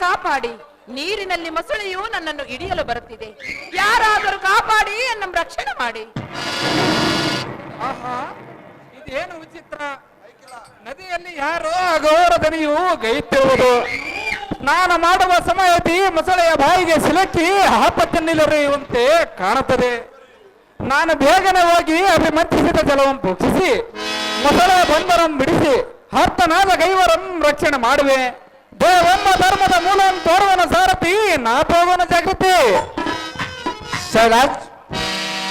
ಕಾಪಾಡಿ. ನೀರಿನಲ್ಲಿ ಮೊಸಳೆಯು ನನ್ನನ್ನು ಹಿಡಿಯಲು ಬರುತ್ತಿದೆ. ಯಾರಾದರೂ ಕಾಪಾಡಿ ನನ್ನ ರಕ್ಷಣೆ ಮಾಡಿ. ಆಹಾ, ಇದೇನು ವಿಚಿತ್ರ! ನದಿಯಲ್ಲಿ ಯಾರೋ ಅಘೋರ ದನಿಯು ಗೈತಿರುವುದು. ಸ್ನಾನ ಮಾಡುವ ಸಮಯದಲ್ಲಿ ಮೊಸಳೆಯ ಬಾಯಿಗೆ ಸಿಲುಕಿ ಆಪತ್ತಿನಲ್ಲಿರುವಂತೆ ಕಾಣುತ್ತದೆ. ನಾನು ಬೇಗನೆ ಹೋಗಿ ಅಭಿಮಂತ್ರಿಸಿದ ಜಲವನ್ನು ಭಕ್ಷಿಸಿ ಮೊಸಳೆಯ ಬಂದರಂ ಬಿಡಿಸಿ ಹರ್ತನಾದ ಗೈವರಂ ರಕ್ಷಣೆ ಮಾಡುವೆ. ದೇವಮ್ಮ ಧರ್ಮದ ಮೂಲವನ್ನು ತೋರುವನ ಸಾರಥಿ ನಾಪೋಗನ ಜಾಗೃತಿ. ಸೈರಾಜ್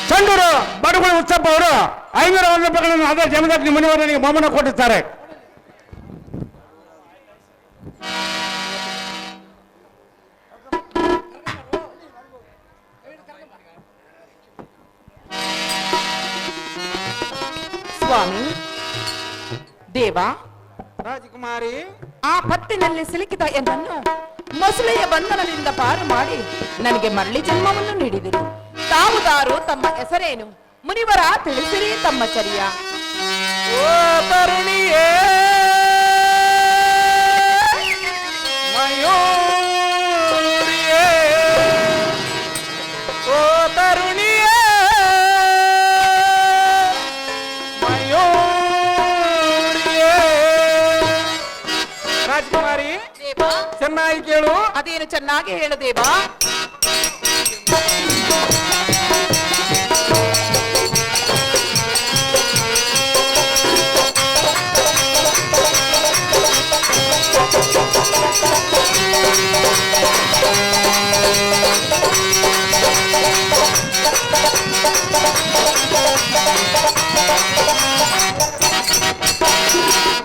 ಚಂಡೂರು ಬಡಗುಳಿ ಉತ್ಸವ ಅವರು 500 ರೂಪಾಯಿಗಳನ್ನು ಅದೇ ಜಮೀನ್ದಾರ್ ಮುನಿವರನಿಗೆ ಬಹುಮಾನ ಕೊಟ್ಟಿದ್ದಾರೆ. ಸ್ವಾಮಿ ದೇವ, ರಾಜಕುಮಾರಿ, ಆ ಪತ್ತಿನಲ್ಲಿ ಸಿಲುಕಿದ ಎನ್ನನ್ನು ಮೊಸಳೆಯ ಬಂಧನದಿಂದ ಪಾರು ಮಾಡಿ ನನಗೆ ಮರಳಿ ಜನ್ಮವನ್ನು ನೀಡಿದಿರಿ. ತಾವುದಾರು, ತಮ್ಮ ಹೆಸರೇನು? ಮುನಿವರ ತಿಳಿಸಿರಿ ತಮ್ಮ ಚರ್ಯ. ಓ ತರುಣಿಯೇ, ಮಯೂರಿಯೇ, ಓ ತರುಣಿಯೇ, ಮಯೂರಿಯೇ. ರಾಜಕುಮಾರಿ, ದೇವ, ಚೆನ್ನಾಗಿ ಕೇಳು. ಅದೇನು ಚೆನ್ನಾಗಿ ಹೇಳು ದೇವ.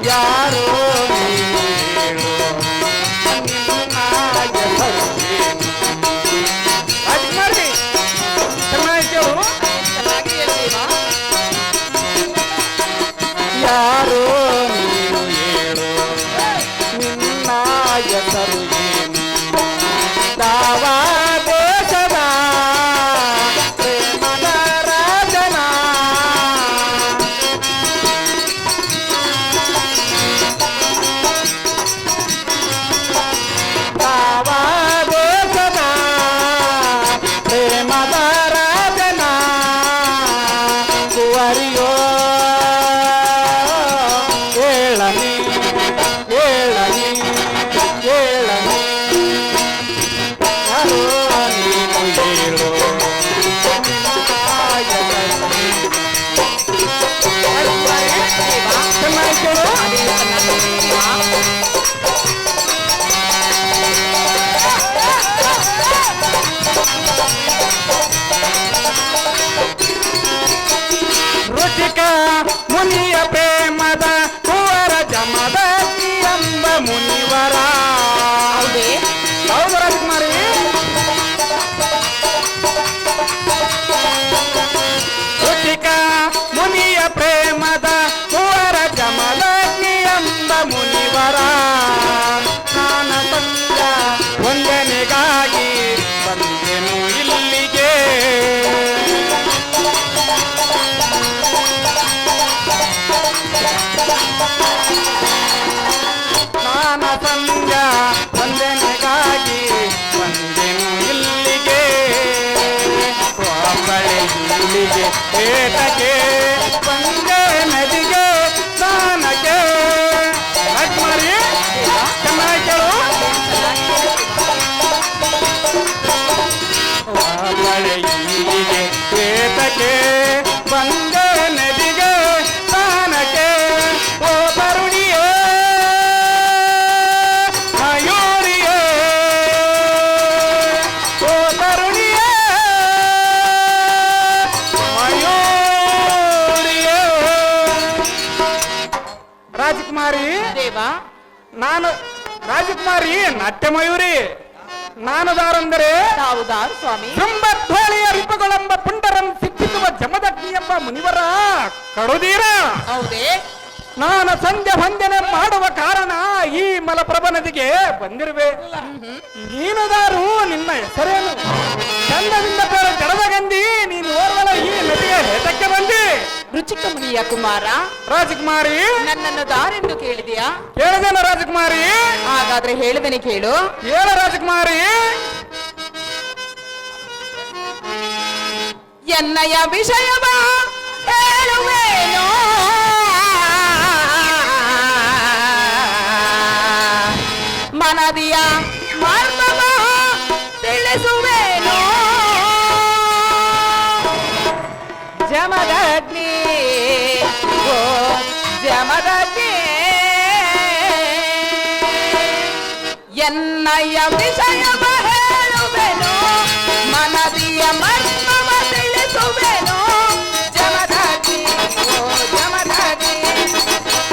ಯಾರೋ ನೀನು ಹೇಳು, ನಿನ್ನ ಹೆಸರು ಏನು? ರಾಜಕುಮಾರಿ, ಚೆನ್ನಾಗಿ ಕೇಳು. ಚೆನ್ನಾಗಿ ಹೇಳು ದೇವ. ಯಾರೋ ನೀನು ಹೇಳು, ನಿನ್ನ ಹೆಸರು ಏನು? ಯಾವ ದೇಶದ ಪ್ರೇಮದ ರಾಜನ? ಯಾವ ದೇಶದ ಪ್ರೇಮದ ರಾಜನ? ಕುವರಿಯೋ ಹೇಳನಿ, ಹೇಳನಿ, ಹೇಳನಿ. ಯಾರೋ ನೀನು ಹೇಳು, ಚೆನ್ನಾಗಿ ಕೇಳು. ಅದೇನು ಚೆನ್ನಾಗಿ ಹೇಳು ದೇವ. ರುಚಿಕ ಮುನಿಯ ಪ್ರೇಮದ ಕುವರ ಜಮದ ಎಂಬ ಮುನಿವರ. ಹೌದೇ? ಹೌದು ರಾಜಕುಮಾರಿ. ರುಚಿಕ ಮುನಿಯ ಪ್ರೇಮದ ಕುವರ ಜಮದ ಎಂಬ ಮುನಿವರ. ಸ್ನಾನ ಸಂಜ ವಂದನೆಗಾಗಿ ಬಂದೆನು ಇಲ್ಲಿಗೆ. ಸ್ನಾನ ಸಂಜ ವಂದನೆಗಾಗಿ ಬಂದೆನು ಇಲ್ಲಿಗೆ. ಒಬ್ಬಳೆ ಇಲ್ಲಿಗೆ ಏತಕ್ಕೆ ಬಂದೆ ನದಿಗೆ ಸ್ನಾನಕ್ಕೆ. ರಾಜಕುಮಾರಿ, ಚೆನ್ನಾಗಿ ಕೇಳು. ಒಬ್ಬಳೆ ಇಲ್ಲಿಗೆ ಏತಕ್ಕೆ ಬಂದೆ ನದಿಗೆ ಸ್ನಾನಕ್ಕೆ. ಓ ತರುಣಿಯೇ, ಮಯೂರಿಯೇ, ಓ ತರುಣಿಯೇ, ಮಯೂರಿಯೇ. ರಾಜಕುಮಾರಿ ದೇವ, ನಾನು, ರಾಜಕುಮಾರಿ ನಾಟ್ಯ ಮಯೂರಿ, ನಾನುದಾರೆಂದರೆ ತಾವುದಾರು ಸ್ವಾಮಿ. ಶೃಂಭಧ್ವಳಿಯ ರಿಪುಗಳೆಂಬ ಪುಂಡರಂ ಸಿಕ್ಕಿಸುವ ಜಮದಗ್ನಿ ಎಂಬ ಮುನಿವರ ಕಡುದೀರ. ಹೌದೇ? ನಾನು ಸಂಧ್ಯಾ ವಂದನೆ ಮಾಡುವ ಕಾರಣ ಈ ಮಲಪ್ರಭ ನದಿಗೆ ಬಂದಿರುವೆ. ನೀನುದಾರು, ನಿನ್ನ ಹೆಸರೇನು? ಚಂದದಿಂದ ಬೇರೆ ಜಡದ ಗಂಧಿ, ನೀನು ಓರ್ವಳ ಈ ನದಿಗೆ ಹೇತಕ್ಕೆ ಬಂದಿ? ರುಚಿಕ ಮುನಿಯ ಕುಮಾರ, ರಾಜಕುಮಾರಿ ನನ್ನನ್ನು ದಾರೆಂದು ಕೇಳಿದೆಯಾ? ಕೇಳಿದೇನ ರಾಜಕುಮಾರಿ? ಹಾಗಾದ್ರೆ ಹೇಳುವೆನೆ ಕೇಳು. ಹೇಳ ರಾಜಕುಮಾರಿ. ಎನ್ನಯ ವಿಷಯವ ಹೇಳುವೇನೋ, ಮನದಿಯ ಮರ್ಮವ ತಿಳಿಸುವೇನೋ. ಜಮದಗ್ನಿ ಓ ಜಮದಗ್ನಿ, ಎನ್ನಯ ವಿಷಯವ ಹೇಳುವೆನೋ, ಮನದಿಯ ಮರ್ಮವ ತಿಳಿಸುವೆನೋ. ಜಮದಗ್ನಿ ಓ ಜಮದಗ್ನಿ,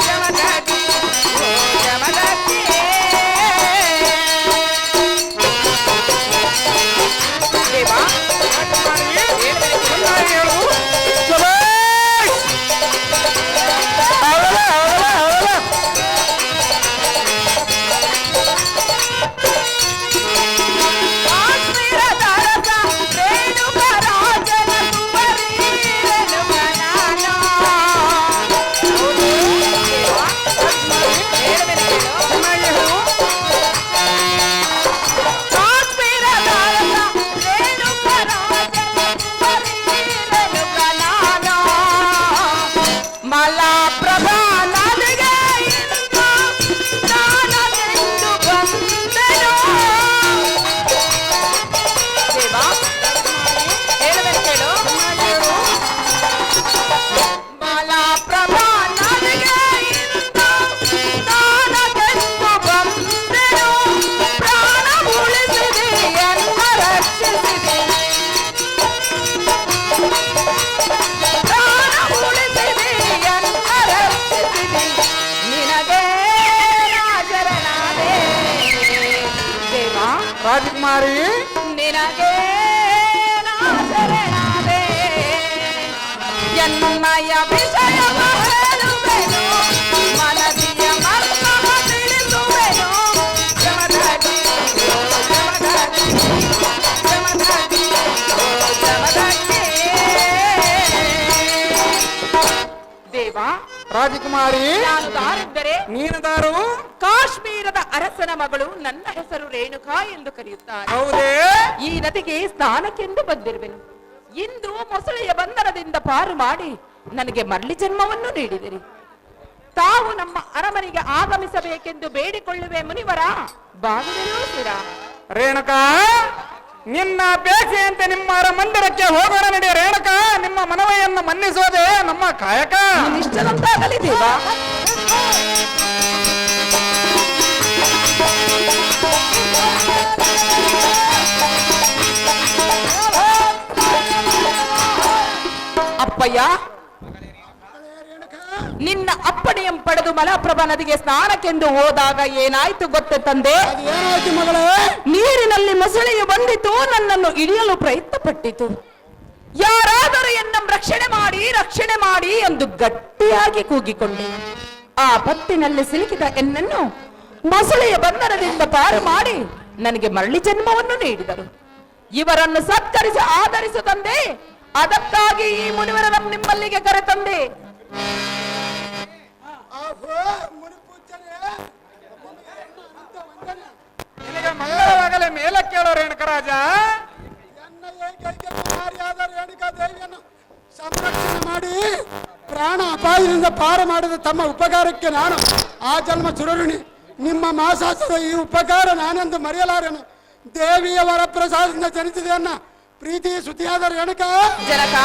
ಜಮದಗ್ನಿ ಓ ಜಮದಗ್ನಿ. ದೇವಾ, ಚೆನ್ನಾಗಿ ಹೇಳು. ಕಾಶ್ಮೀರದ ಅರಸ ರೇಣುಕ ರಾಜನ ಕುವರಿ ರೇಣುಕನಾನ. ಚೆನ್ನಾಗಿ ಹೇಳು. ಕಾಶ್ಮೀರದ ಅರಸ ರೇಣುಕ ರಾಜನ ಕುವರಿ ರೇಣುಕನಾನ. ಮಲಪ್ರಭಾ ನದಿಗೆ ಇಂದು ನಾನದೆಂದು ಬಂದೆನು. ದೇವಾ, ಹೇಳುವೆನು ಕೇಳು. ಮಲಪ್ರಭಾ ನದಿಗೆ ಇಂದು ನಾನದೆಂದು ಬಂದೆನು. ಪ್ರಾಣ ಉಳಿಸಿದೆ, ಎನ್ನ ರಕ್ಷಿಸಿದೆ. ಪ್ರಾಣ ಉಳಿಸಿದೆ, ಎನ್ನ ರಕ್ಷಿಸಿದೆ. ನಿನಗೆ ರಾಜರನಾದೆ. ದೇವಾ, ರಾಜಕುಮಾರಿ ನಿನಗೆ ರಾಜರನಾದೆ. ಎನ್ನಯ ವಿಷಯವ ಹೇಳುವೆನು, ಮನದಿಯ ಮರ್ಮವ ತಿಳಿಸುವೆನು. ಜಮದಗ್ನಿ ಓ ಜಮದಗ್ನಿ, ಜಮದಗ್ನಿ ಓ ಜಮದಗ್ನಿ. ದೇವಾ, ರಾಜಕುಮಾರಿ ನಾನು ದಾರಿದ್ದರೆ ನೀನು ದಾರು. ಕಾಶ್ಮೀರದ ಅರಸನ ಮಗಳು, ನನ್ನ ಹೆಸರು ರೇಣುಕಾ ಎಂದು ಕರೆಯುತ್ತಾರೆ. ಹೌದೇ? ಈ ನದಿಗೆ ಸ್ನಾನಕ್ಕೆಂದು ಬಂದಿರುವೆನು. ಇಂದು ಮೊಸಳೆಯ ಬಂಧನದಿಂದ ಪಾರು ಮಾಡಿ ನನಗೆ ಮರಳಿ ಜನ್ಮವನ್ನು ನೀಡಿದಿರಿ. ತಾವು ನಮ್ಮ ಅರಮನೆಗೆ ಆಗಮಿಸಬೇಕೆಂದು ಬೇಡಿಕೊಳ್ಳುವೆ ಮುನಿವರ. ಬಾಗಿಲು ಸಿರ. ರೇಣುಕಾ, ನಿನ್ನ ಅಪೇಕ್ಷೆಯಂತೆ ನಿಮ್ಮ ಮಂದಿರಕ್ಕೆ ಹೋಗೋಣ ನಡಿ. ರೇಣುಕಾ, ನಿಮ್ಮ ಮನವಿಯನ್ನು ಮನ್ನಿಸೋದೇ ನಮ್ಮ ಕಾಯಕ. ನಿಷ್ಠರಂತಾಗಲಿ ದೇವಾ. ಅಪ್ಪಯ್ಯ, ನಿನ್ನ ಅಪ್ಪಣೆಯಂ ಪಡೆದು ಮಲಪ್ರಭಾ ನದಿಗೆ ಸ್ನಾನಕ್ಕೆಂದು ಹೋದಾಗ ಏನಾಯ್ತು ಗೊತ್ತೇ ತಂದೆ? ಏನಾಯ್ತು ಮಗಳೇ? ನೀರಿನಲ್ಲಿ ಮೊಸಳೆಯು ಬಂದಿತು, ನನ್ನನ್ನು ಇಳಿಯಲು ಪ್ರಯತ್ನ ಪಟ್ಟಿತು. ಯಾರಾದರೂ ಎನ್ನನ್ನು ರಕ್ಷಣೆ ಮಾಡಿ ಎಂದು ಗಟ್ಟಿಯಾಗಿ ಕೂಗಿಕೊಂಡೆ. ಆ ಪತ್ತಿನಲ್ಲಿ ಸಿಲುಕಿದ ಎನ್ನನ್ನು ಮೊಸಳೆಯ ಬಂಧನದಿಂದ ಪಾರು ಮಾಡಿ ನನಗೆ ಮರಳಿ ಜನ್ಮವನ್ನು ನೀಡಿದರು. ಇವರನ್ನು ಸತ್ಕರಿಸಿ ಆಧರಿಸು ತಂದೆ. ಅದಕ್ಕಾಗಿ ಈ ಮುನಿವರನ್ನು ನಿಮ್ಮಲ್ಲಿಗೆ ಕರೆತಂದೆ. ನಿನಗೆ ಮಂಗಳವಾಗಲೇ ಮೇಲೆ ಕೇಳೋ ರೇಣುಕರಾಜ. ರೇಣುಕಾ ದೇವಿಯನ್ನು ಸಂರಕ್ಷಣೆ ಮಾಡಿ ಪ್ರಾಣ ಅಪಾಯದಿಂದ ಪಾರು ಮಾಡಿದ ತಮ್ಮ ಉಪಕಾರಕ್ಕೆ ನಾನು ಆ ಜನ್ಮ ಸುರಋಣಿ. ನಿಮ್ಮ ಮಾಸಾಸದ ಈ ಉಪಕಾರ ನಾನೆಂದು ಮರೆಯಲಾರೆನು. ದೇವಿಯ ವರಪ್ರಸಾದದಿಂದ ಜನಿಸಿದೆಯನ್ನ ಪ್ರೀತಿ ಸುತಿಯಾದ ರೇಣುಕಾ, ಜನಕ,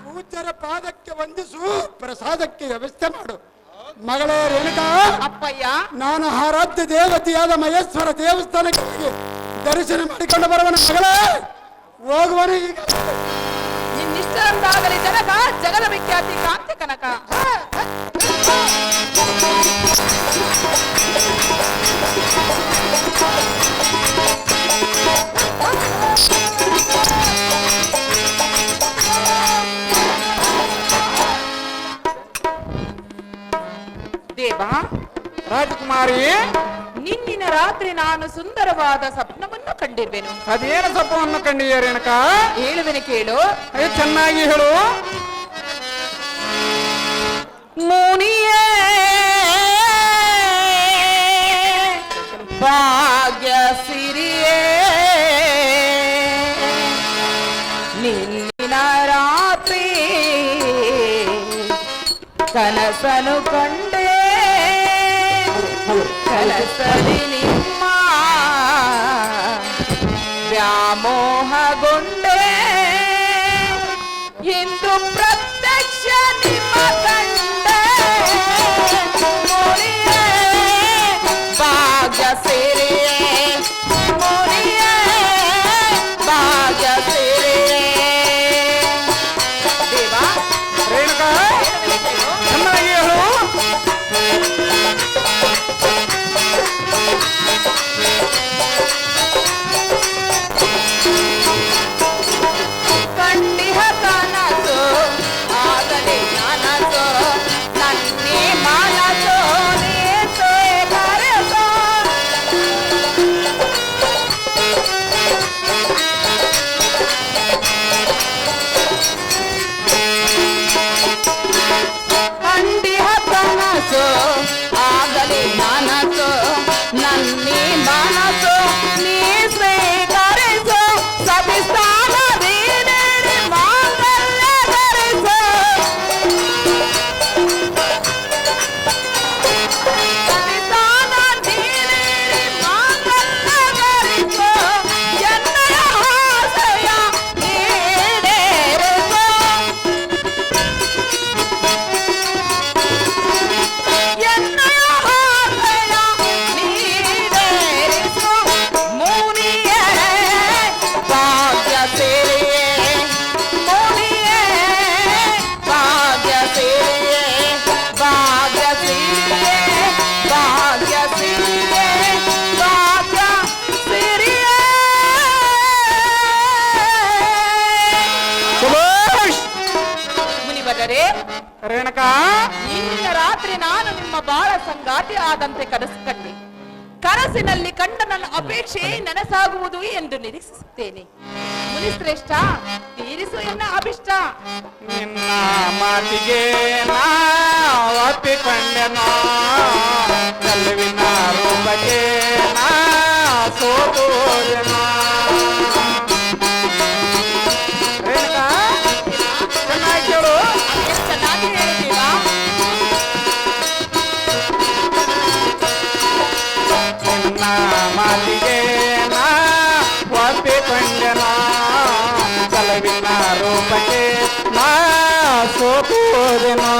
ಪೂಜ್ಯರ ಪಾದಕ್ಕೆ ವಂದಿಸು, ಪ್ರಸಾದಕ್ಕೆ ವ್ಯವಸ್ಥೆ ಮಾಡು. ಮಗಳೇ ರೇಣುಕಾ, ಅಪ್ಪಯ್ಯ, ನಾನು ಆರಾಧ್ಯ ದೇವತೆಯಾದ ಮಹೇಶ್ವರ ದೇವಸ್ಥಾನಕ್ಕೆ ಹೋಗಿ ದರ್ಶನ ಮಾಡಿಕೊಂಡು ಬರುವನ. ಮಗಳೇ, ಹೋಗುವನು ಈಗ. ನಿನ್ನಿಷ್ಟರಂತಾಗಲಿ ಜನಕ, ಜಗದ ವಿಖ್ಯಾತಿ ಕಾಂತಿ ಕನಕ. ದೇವಾ, ರಾಜಕುಮಾರಿ, ನಿನ್ನಿನ ರಾತ್ರಿ ನಾನು ಸುಂದರವಾದ ಸ್ವಪ್ನವನ್ನು ಕಂಡಿರುವೆನು. ಅದೇನು ಸ್ವಪ್ನವನ್ನು ಕಂಡಿಯ ರೇಣುಕಾ? ಹೇಳುವೆನು ಕೇಳು. ಚೆನ್ನಾಗಿ ಹೇಳು. ಮುನಿಯೇ ಭಾಗ್ಯ ಸಿರಿಯೇ ನಿನ್ನಿನ ರಾತ್ರಿ ಕನಸನು ಕಂಡೆ ಕನಸಲಿ ನಿಮ್ಮ ವ್ಯಾಮೋಹಗೊಂಡೆ ಇಂದು ಪ್ರತ್ಯಕ್ಷ ನಿಮ್ಮ ಕಂಡೆ ಮುನಿಯೇ ಭಾಗ್ಯ ಸಿರಿಯೇ ಮುನಿಯೇ ಭಾಗ್ಯ ಸಿರಿಯೇ ದೇವಾ ರೇಣುಕಾ ಚೆನ್ನಾಗಿ ಹೇಳು. ಕಂಡಿಹ ಕನಸು ಆಗಲಿ ನನಸು ನನ್ನಿ ಮನಸು ನೀಸೆ ಕರೆಸೋ ಕಂಡಿಹ ಕನಸು ಆಗಲಿ ನನಸು ನನ್ನಿ ಮನಸು ನೀ ಸ್ವೀಕರಿಸು ಸವಿಸ್ತಾನ ನೀಡಿ ಮಾಂಗಲ್ಯ ಧರಿಸು ಸವಿಸ್ತಾನ ನೀಡಿ ಮಾಂಗಲ್ಯ ಧರಿಸು ಎನ್ನಯ ಆಸೆಯ ಈಡೇರಿಸು ಎನ್ನಯ ಆಸೆಯ ನೀಡೇರಿಸು ಮುನಿಯೇ ಭಾಗ್ಯ ಸಿರಿಯೇ ಮುನಿಯೇ ಭಾಗ್ಯ ಸಿರಿಯೇ ಭಾಗ್ಯ ಸಿರಿಯೇ ಭಾಗ್ಯ ಸಿರಿಯೇ ಭಾಗ್ಯ ಸಿರಿಯೇ ಸುಭಾಷ್. ಮುನಿವರರೇ ರೇಣುಕಾ ನಿನ್ನೆ ರಾತ್ರಿ ನಾನು ನಿಮ್ಮ ಬಾಳ ಸಂಗಾತಿ ಆದಂತೆ ಕನಸು ಕಂಡೆ ಕನಸಿನಲ್ಲಿ ಕಂಡ ನನ್ನ ಅಪೇಕ್ಷೆ ನನಸಾಗುವುದು ಎಂದು ನಿರೀಕ್ಷಿಸುತ್ತೇನೆ ಮುನಿಶ್ರೇಷ್ಠ ತೀರಿಸು ಎನ್ನ ಅಭಿಷ್ಟ ನಿನ್ನ ಮಾತಿಗೆ ನಾ ಒಪ್ಪಿಕೊಂಡೆನೋ ಚೆಲುವಿನ ರೂಪಕ್ಕೆ ನಾ ಸೋತು ಹೋದೆನೋ. ರೇಣುಕಾ ಚೆನ್ನಾಗಿ ಕೇಳು. ಎಷ್ಟು ಚೆನ್ನಾಗಿ ಹೇಳಿದ್ದೀವಾ ನಿನ್ನ ಮಾತಿಗೆ ನಾ ಒಪ್ಪಿಕೊಂಡೆನೋ ಚೆಲುವಿನ ರೂಪಕ್ಕೆ ನಾ ಸೋತು ಹೋದೆನೋ.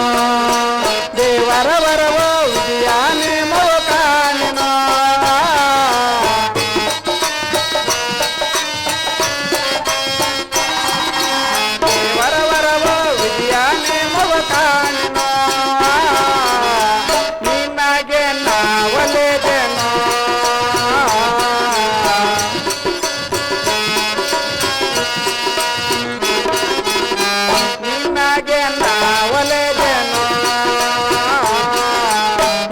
ದೇವರ ವರವೋ ವಿಜಯಾನೆ ಮೋಕಾನೆನೋ. ದೇವರ ವರವೋ ವಿಜಯಾನೆ ಮೋಕಾನೆನೋ. ನಿನಗೆ ನಾ ಒಲಿದೆನೋ. ನಿನಗೆ ನಾ ಒಲಿದೆನೋ.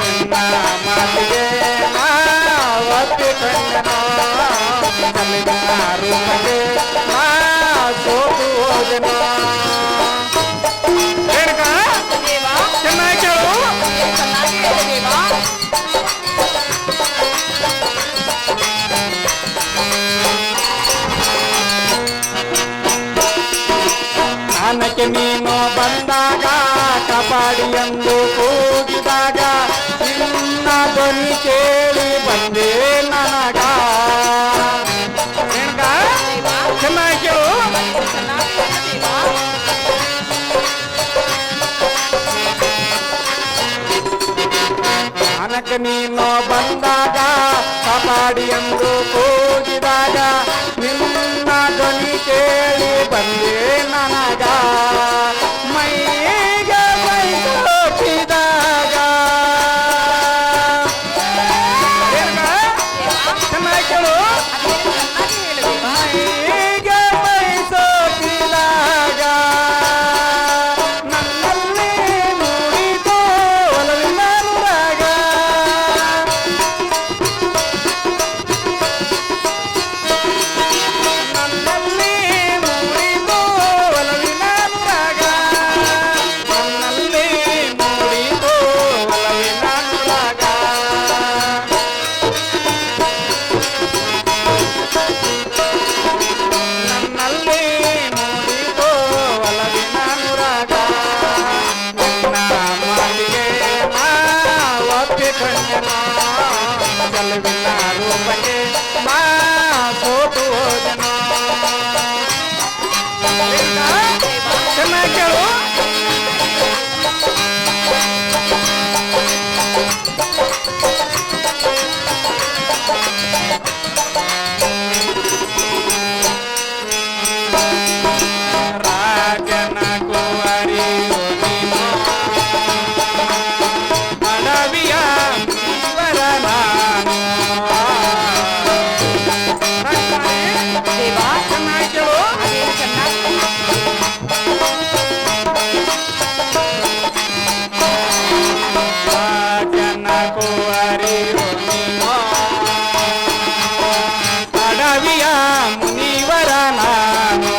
ನಿನ್ನ ಮಾತಿಗೆ ನಾ ಒಪ್ಪಿಕೊಂಡೆನೋ ಚೆಲುವಿನ ರೂಪಕ್ಕೆ ನಾ ಸೋತು ಹೋದೆನೋ. ರೇಣುಕಾ ದೇವಾ ಚೆನ್ನಾಗಿ ಕೇಳು. ಎಷ್ಟು ಚೆನ್ನಾಗಿ ಹೇಳಿದ್ದೀವಾ ಆನಕ್ಕೆ ನೀನು ಬಂದಾಗ ಕಬಾಡಿ ಎಂದು ಕೂಗಿದಾಗ ನಿನ್ನ ಧ್ವನಿ ಕೇಳಿ ಬಂದೆ ನನಗ. ರೇಣುಕಾ ಚೆನ್ನಾಗಿ ಕೇಳು. ಚೆನ್ನಾಗಿ ಹೇಳಿದ್ದೀವಾ ಆನಕ್ಕೆ ನೀನು ಬಂದಾಗ ಕಬಾಡಿ ಎಂದು ಕೂಗಿದಾಗ ನಿನ್ನ ಧ್ವನಿ ಕೇಳಿ ಬಂದೆ ನನಗ. ಮೈಗೆ ಮೈ ಸೋಕಿದಾಗ ರೇಣುಕಾ ಚೆನ್ನಾಗಿ ಕೇಳು. ಚೆನ್ನಾಗಿ ಹೇಳಿದ್ದೀವಾ ಮೈಗೆ ಮೈ ಸೋಕಿದಾಗ ನನ್ನಲ್ಲಿ ನುಡಿದು ಒಲವಿನ ಅನುರಾಗ. ನನ್ನಲ್ಲಿ ನುಡಿದು ಕವಿಯ ಮುನಿವರ ನಾನು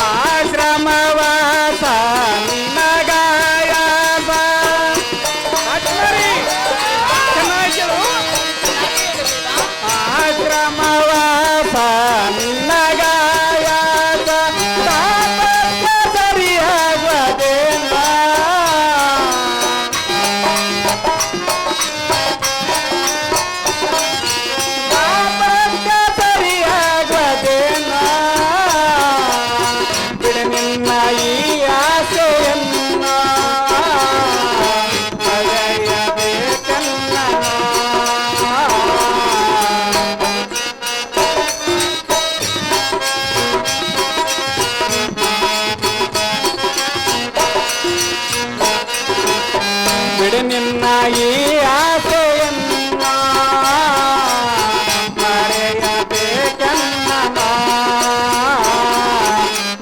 ಆಶ್ರಮವಾಸ ನಿನಗಾಯಬ ಚೆನ್ನಾಗಿರು ಆಶ್ರಮವಾಸ ನಿನಗಾಯಬ ಸರಿಯಾಗದೇನ ನಿನ್ನ ಈ ಆಸೆಯನ್ನ ಮರೆಯಬೇಕನ್ನ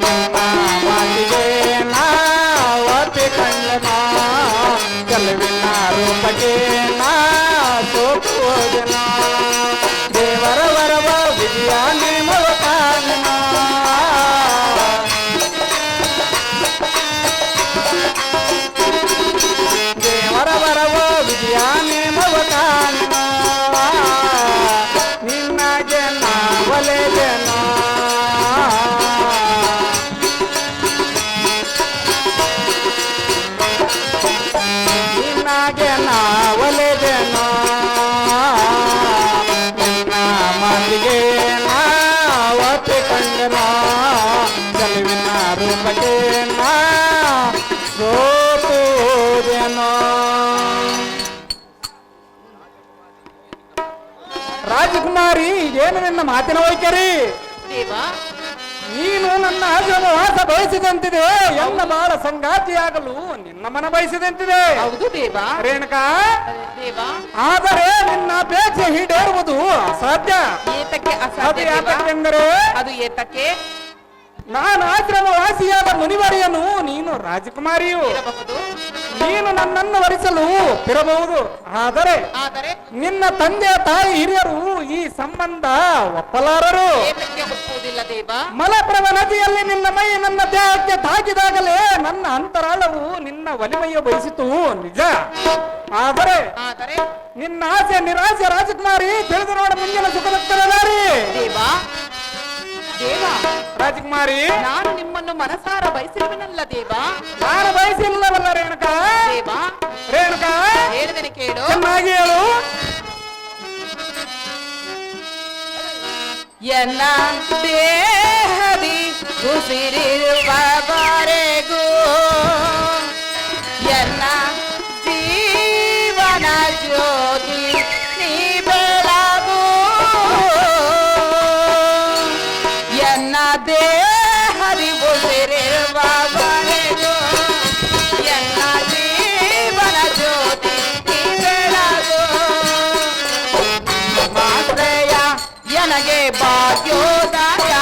ನಿಮ್ಮ ಮಾತಿಗೆ ನಾ ಒಪ್ಪಿಕೊಂಡ ಕೆಲವಿನ ರೂಪಕ್ಕೆ ನಾ ಸೋತು ಹೋದೆನ ದೇವರ ವರವ ವಿಜಯ ನೇಮವ ಕಾರಣ ವರವರವೋ ವಿಜಯಾನೆ ಮವತಾನ ನಿನ್ನ ಜನ ಒಲೆ ಜನ ನಿನ್ನ ಜನ ಒಲೆ ಜನ ನಿನ್ನ ಮಾತಿಗೆ ನಾ ಒಪ್ಪಿಕೊಂಡನ ಚೆಲುವಿನ ರೂಪಕ್ಕೆ ನಾ ರಾಜಕುಮಾರಿ ಏನು ನಿನ್ನ ಮಾತಿನ ವೈಖರಿ ದೇವಾ ನೀನು ನನ್ನ ಆಶ್ರಮವಾಸ ಬಯಸಿದಂತಿದೆ ಎಲ್ಲ ಬಾಳ ಸಂಗಾತಿಯಾಗಲು ನಿನ್ನ ಮನ ಬಯಸಿದಂತಿದೆ ಹೌದು ದೇವಾ ರೇಣುಕಾ ದೇವಾ ಆದರೆ ನಿನ್ನ ಅಪೇಕ್ಷೆ ಈಡೇರುವುದು ಅಸಾಧ್ಯ ಏತಕ್ಕೆ ಅದು ಅಸಾಧ್ಯ ದೇವಾ? ಯಾಕೆಂದರೆ ಅದು ಏತಕ್ಕೆ ನಾನು ಆಶ್ರಮವಾಸಿಯಾದ ಮುನಿವರಿಯನು ನೀನು ರಾಜಕುಮಾರಿಯು ಇರಬಹುದು ನೀನು ನನ್ನನ್ನು ವರಿಸಲು ಇರಬಹುದು ಆದರೆ ಆದರೆ ನಿನ್ನ ತಂದೆ ತಾಯಿ ಹಿರಿಯರು ಈ ಸಂಬಂಧ ಒಪ್ಪಲಾರರು ಏತಕ್ಕೆ ಒಪ್ಪುವುದಿಲ್ಲ ದೇವಾ ಮಲಪ್ರಭ ನದಿಯಲ್ಲಿ ನಿನ್ನ ಮೈ ನನ್ನ ದೇಹಕ್ಕೆ ತಾಕಿದಾಗಲೇ ನನ್ನ ಅಂತರಾಳವು ನಿನ್ನ ಒಲಿಮೆಯ ಬಯಸಿತು ನಿಜ ಆದರೆ ಆದರೆ ನಿನ್ನ ಆಸೆ ನಿರಾಸೆ ರಾಜಕುಮಾರಿ ತಿಳಿದು ನೋಡ ಮುಂದಿನ ಸುಖದ ದಾರಿ ದೇವಾ ದೇವಾ ರಾಜಕುಮಾರಿ ನಾನು ನಿಮ್ಮನ್ನು ಮನಸಾರ ಬಯಸಿರುವನಲ್ಲ ದೇವಾ ನಾನು ಬಯಸಿಲ್ಲವಲ್ಲ ರೇಣುಕಾ ದೇವಾ ರೇಣುಕಾ ಹೇಳಿದನೆ ಕೇಳು ಚೆನ್ನಾಗಿ ಹೇಳು ಎನ್ನ ದೇಹದಿ ಉಸಿರಿರುವವರೆಗೂ ಎನ್ನ ಜೀವನ ಜ್ಯೋತಿ ನೀ ಬೆಳಗು ಎನ್ನ ದೇಹದಿ ಉಸಿರಿರುವವರೆಗೂ ಎನ್ನ ಜೀವನ ಜ್ಯೋತಿ ನೀ ಬೆಳಗು ಮಾತ್ರೆಯ ನನಗೆ ಭಾಗ್ಯೋದಯ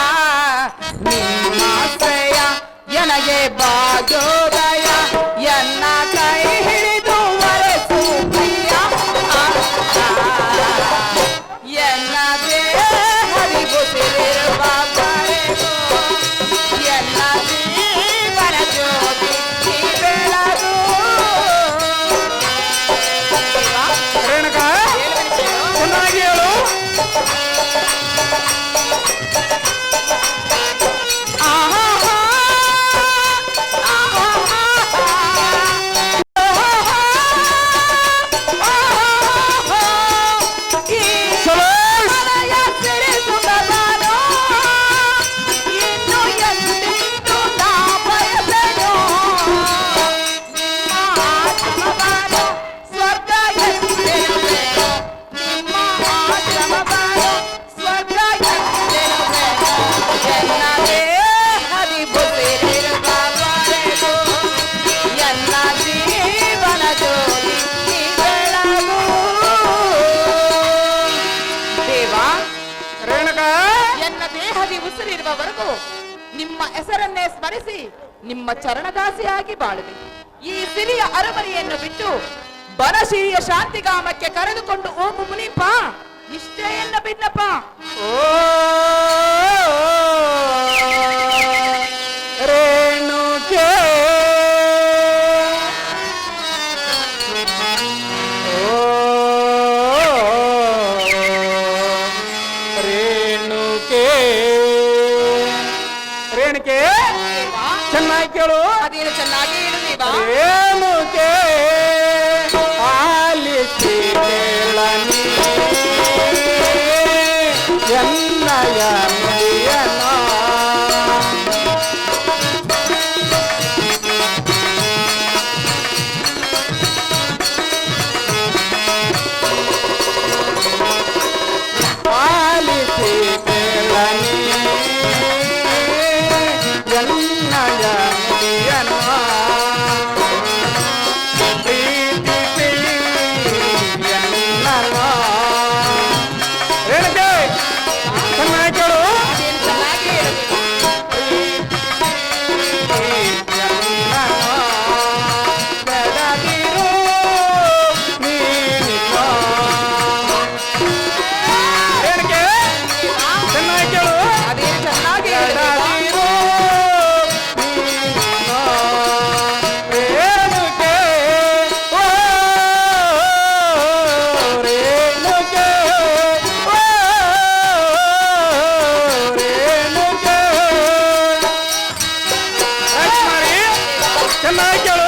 ನಿನ್ನಾಶ್ರಯ ನನಗೆ ಭಾಗ್ಯೋದಯ ಎನ್ನ ಕೈ ಹಿಡಿದು ವರೆಸು ಪ್ರಿಯ ಎನ್ನ ದೇಹದಿ ಉಸಿರಿರುವವರೆಗೂ ಎನ್ನ ಜೀವನ ಜ್ಯೋತಿ ನೀ ಬೆಳಗು ರೇಣುಕಾ ಚೆನ್ನಾಗಿ ಹೇಳು ಉಸಿರಿರುವವರೆಗೂ ನಿಮ್ಮ ಹೆಸರನ್ನೇ ಸ್ಮರಿಸಿ ನಿಮ್ಮ ಚರಣದಾಸಿಯಾಗಿ ಬಾಳುವೆ. ಈ ಸಿರಿಯ ಅರಮನೆಯನ್ನು ಬಿಟ್ಟು ಬನಶಿರಿಯ ಶಾಂತಿಗಾಮಕ್ಕೆ ಕರೆದುಕೊಂಡು ಹೋಗು ಮುನಿಪ. ಇಷ್ಟೇ ಎನ್ನ ಭಿನ್ನಪ್ಪ. ಓ ರೇಣುಕೆ ಓ ರೇಣುಕೆ ರೇಣುಕೆ ಚೆನ್ನಾಗಿ ಕೇಳು ಅದೇನು ಚೆನ್ನಾಗಿ ಹೇಳು ದೇವ. ರೇಣುಕೆ ಆಲಿಸಿ ಕೇಳನಿ ಎನ್ನಯ ನುಡಿಯನ ಆಲಿಸಿ ಕೇಳನಿ ಎನ್ನಯ ನುಡಿಯನ ಅದೇನು ಚೆನ್ನಾಗಿ ಹೇಳು ದೇವ. ಅದೇನು ಚೆನ್ನಾಗಿ ಹೇಳು ದೇವ. ಚೆನ್ನಾಗಿ ಕೇಳು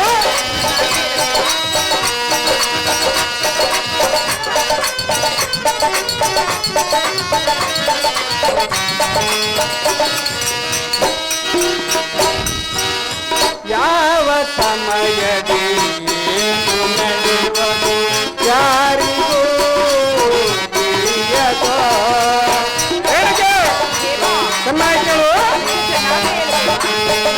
ಯಾವ ಸಮಯದಿ ಏನು ನಡೆಯುವುದು ಯಾರಿಗೂ ತಿಳಿಯದು ರೇಣುಕೆ ಚೆನ್ನಾಗಿ ಕೇಳು ಚೆನ್ನಾಗಿ ಹೇಳು ದೇವ.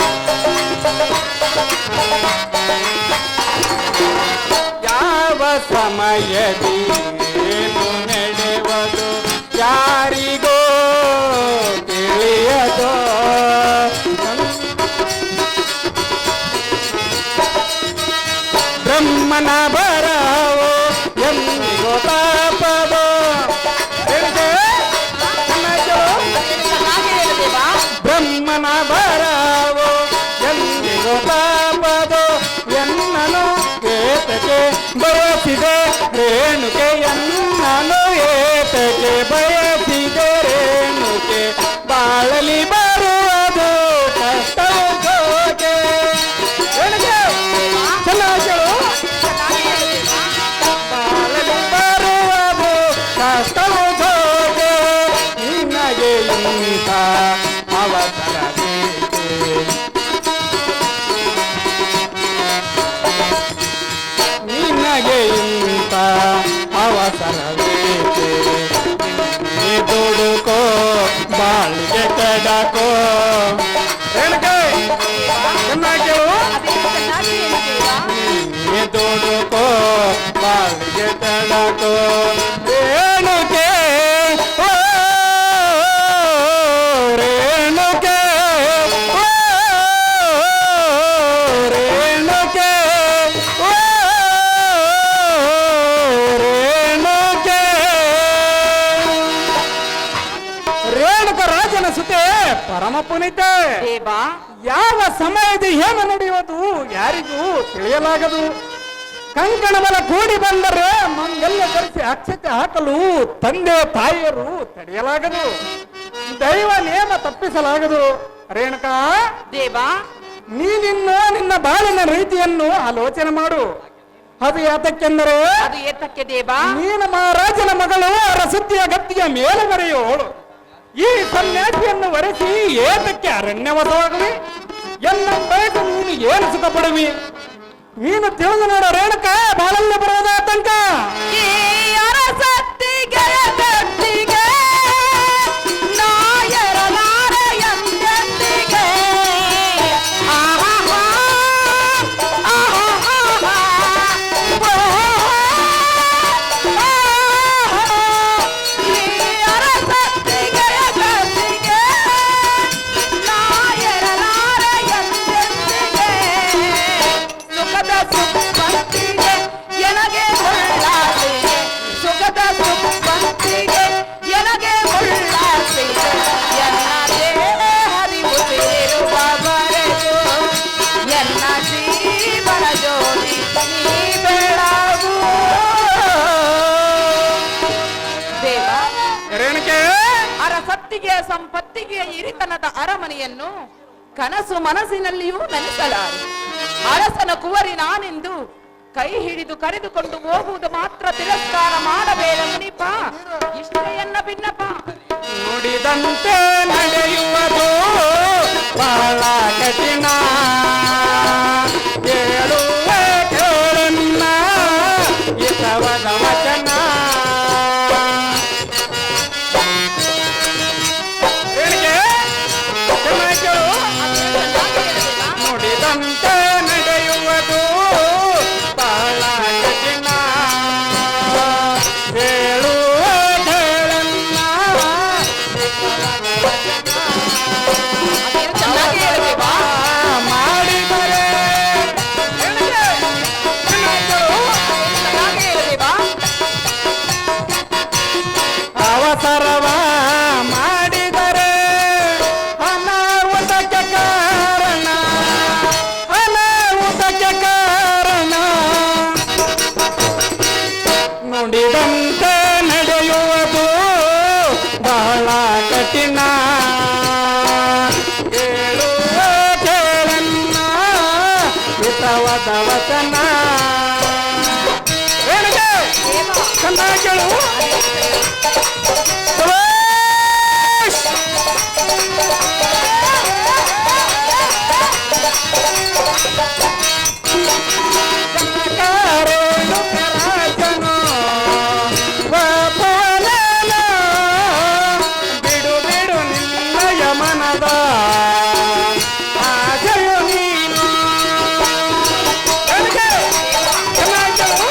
ಯಾವ ಸಮಯದಿ ಏನು ನಡೆಯುವುದು ಯಾರಿಗೋ ತಿಳಿಯದು ಬ್ರಹ್ಮನ ಬರವೋ ಎಂದಿಗೋ ತಾಪದೋ ರೇಣುಕೆ ಚೆನ್ನಾಗಿ ಕೇಳು ಅದೇನು ಚೆನ್ನಾಗಿ ಹೇಳು ದೇವ. ಬ್ರಹ್ಮನ ಬರವೋ ಎಂದಿಗೋ ತಾಪದೋ ಎನ್ನನು ಏತಕ್ಕೆ ಬಯಸಿದೆ ರೇಣುಕೆ ಎನ್ನನು ಏತಕ್ಕೆ ಬಯಸಿದೆ ರೇಣುಕೆ ಬಾಳಲಿ ಬರುವುದು ಕಷ್ಟವು ಜೋಗೆ ರೇಣುಕೆ ಚೆನ್ನಾಗಿ ಕೇಳು ಚೆನ್ನಾಗಿ ಹೇಳು ದೇವ. ಬಾಳಲಿ ಬರುವುದು ಕಷ್ಟವು ಜೋಗೆ ನಿನಗೆ ಇಂಥ ಅವಸರ ಬೇಕೆ ನಿನಗೆ ಇಂಥ ಅವಸರವೇಕೆ ನೀ ದುಡುಕೋ ಬಾಳಿಗೆ ಕಡಕೋ ರೇಣುಕೆ ಚೆನ್ನಾಗಿ ಕೇಳು ಅದೇನು ಚೆನ್ನಾಗಿ ಹೇಳು ದೇವ. ನೀ ದುಡುಕೋ ಬಾಳಿಗೆ ಕಡಕೋ ರೇಣುಕೆ ಓ ರೇಣುಕೆ ಓ ರೇಣುಕೆ ಓ ರೇಣುಕೆ ರೇಣುಕ ರಾಜನ ಸುತೆ ಪರಮ ಪುನೀತೆ ದೇವ. ಯಾವ ಸಮಯದ ಏನು ನಡೆಯುವುದು ಯಾರಿಗೂ ತಿಳಿಯಲಾಗದು ಕಂಕಣ ಬಲ ಕೂಡಿ ಬಂದರೆ ಮಂಗೆಲ್ಲ ಧರಿಸಿ ಅಕ್ಷತೆ ಹಾಕಲು ತಂದೆ ತಾಯಿಯರು ತಡೆಯಲಾಗದು ದೈವ ನೇಮ ತಪ್ಪಿಸಲಾಗದು ರೇಣುಕಾ ದೇವ. ನೀನಿನ್ನು ನಿನ್ನ ಬಾಳಿನ ರೀತಿಯನ್ನು ಆಲೋಚನೆ ಮಾಡು ಅದು ಯಾತಕ್ಕೆಂದರೆ ಅದು ಏತಕ್ಕೆ ದೇವ. ನೀನು ಮಹಾರಾಜನ ಮಗಳು ಅರಸುತ್ತಿಯ ಗತ್ತಿಯ ಮೇಲೆ ಬರೆಯೋಳು ಈ ಸನ್ಯಾಸಿಯನ್ನು ವರೆಸಿ ಏತಕ್ಕೆ ಅರಣ್ಯವಾಸವಾಗುವಿ ಎನ್ನ ಬಯಕು ನೀನು ಏನು ಸುಖ ಪಡುವಿ ನೀನು ತಿಳಿದು ನೋಡ ರೇಣುಕ ಬಾಳಲ್ಲಿ ಬರೋದ ಆತಂಕ ಈ ಅರಸತ್ತಿಗೆ ಗಟ್ಟಿಗೆ ನಾಯರಲಾರ ಎಂದೆಂದಿಗೆ. ಆಹಾಹಾ, ಆಹಾಹಾ, ಓ, ಆಹಾ. ಈ ಅರಸತ್ತಿಗೆ ಗಟ್ಟಿಗೆ ನಾಯರಲಾರ ಎಂದೆಂದಿಗೆ. ಸುಖದ ಸುಖ ಎನಗೆ ಹೊಳ್ಳಾದೆ ಸುಖ ಕತ್ತಿಗೆ ಸಂಪತ್ತಿಗೆ ಹಿರಿತನದ ಅರಮನೆಯನ್ನು ಕನಸು ಮನಸ್ಸಿನಲ್ಲಿಯೂ ನೆನೆಸಲಾರೆ. ಅರಸನ ಕುವರಿ ನಾನೆಂದು ಕೈ ಹಿಡಿದು ಕರೆದುಕೊಂಡು ಹೋಗುವುದು ಮಾತ್ರ ತಿರಸ್ಕಾರ ಮಾಡಬೇಡ ಮುನಿಪ, ಇಷ್ಟೇ ಎನ್ನ ಭಿನ್ನಪ. ನುಡಿದಂತೆ ನಡೆಯುವುದು ಬಹಳ ಕಠಿಣ, ಕೇಳುವ ಕೇಳನ್ನ ಹಿತವಾದ ವಚನ. ಹೇಳಿಕೆ ಚೆನ್ನಾಗಿ ಕೇಳು. ನುಡಿದಂತೆ ನಡೆಯುವುದು ಬಹಳ ಕಠಿಣ, ಕೇಳುವ ಕೇಳನ್ನ ಚೆನ್ನಾಗಿ ಹೇಳಿದೆ ಬಾ. ಮಾಡಿದರೆ ಹೇಳಿಕೆ ಚೆನ್ನಾಗಿ ಕೇಳು. ಚೆನ್ನಾಗಿ ಹೇಳಿದೆ ಬಾ. ಅವಸರವ ಮಾಡಿದರೆ ಅನಾಹುತಕ್ಕೆ ಕಾರಣ, ಅನಾಹುತಕ್ಕೆ ಕಾರಣ. ನುಡಿದಂತೆ ನಡೆಯುವುದು ಬಹಳ ಕಠಿಣ, ಕೇಳುವ ಕೇಳನ್ನ ಹಿತವಾದ ವಚನ. ಹೇಳಿಕೆ ಚೆನ್ನಾಗಿ ಕೇಳು. ಶಭಾಷ್! ಕನಕರೇಣು ಕರಾಜನು ಬಾಬಾಲನ, ಬಿಡು ಬಿಡು ನಿನ್ನಯ ಮನದ ಆಜೆಯು ನೀನು. ಹೇಳಿಕೆ ಚೆನ್ನಾಗಿ ಕೇಳು.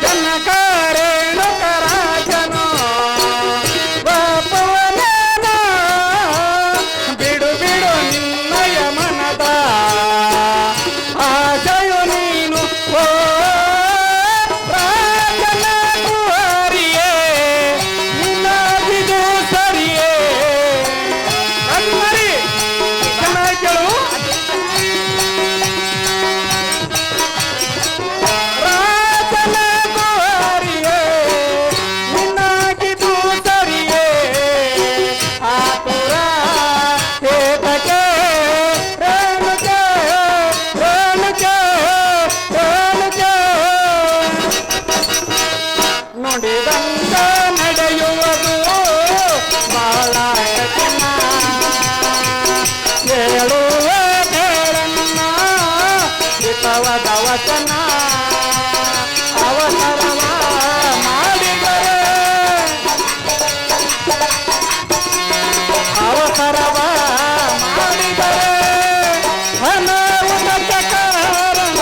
ಜನಕಾರೇಣು ಕರಾಜನು ಬಾಪವನನ, ಬಿಡು ಬಿಡು ನಿನ್ನಯ ಮನದ ಆಜೆಯು ನೀನು. ಓ ರಾಜನ ಕುವರಿಯೇ, ನಿನ್ನದಿದು ಸರಿಯೇ. ಅದು ಮರಿ ಚೆನ್ನಾಗಿ ಕೇಳು. ರಾಜನ ಕುವರಿಯೇ, ನಿನ್ನಾಗಿದು ಸರಿಯೇ. ಆತುರ ಹೇತಕ್ಕೆ ರೇಣುಕೆ, ರೇಣುಕೆ, ರೇಣುಕೆ. ನುಡಿದಂತ ನಡೆಯುವುದು ಬಹಳ ಕಠಿಣ, ಕೇಳುವ ಕೇಳನ್ನ ಹಿತವಾದ ವಚನ. ಅವಸರವ ಮಾಡಿದರೆ, ಅವಸರವ ಮಾಡಿದರೆ ಅನಾಹುತಕ್ಕೆ ಕಾರಣ,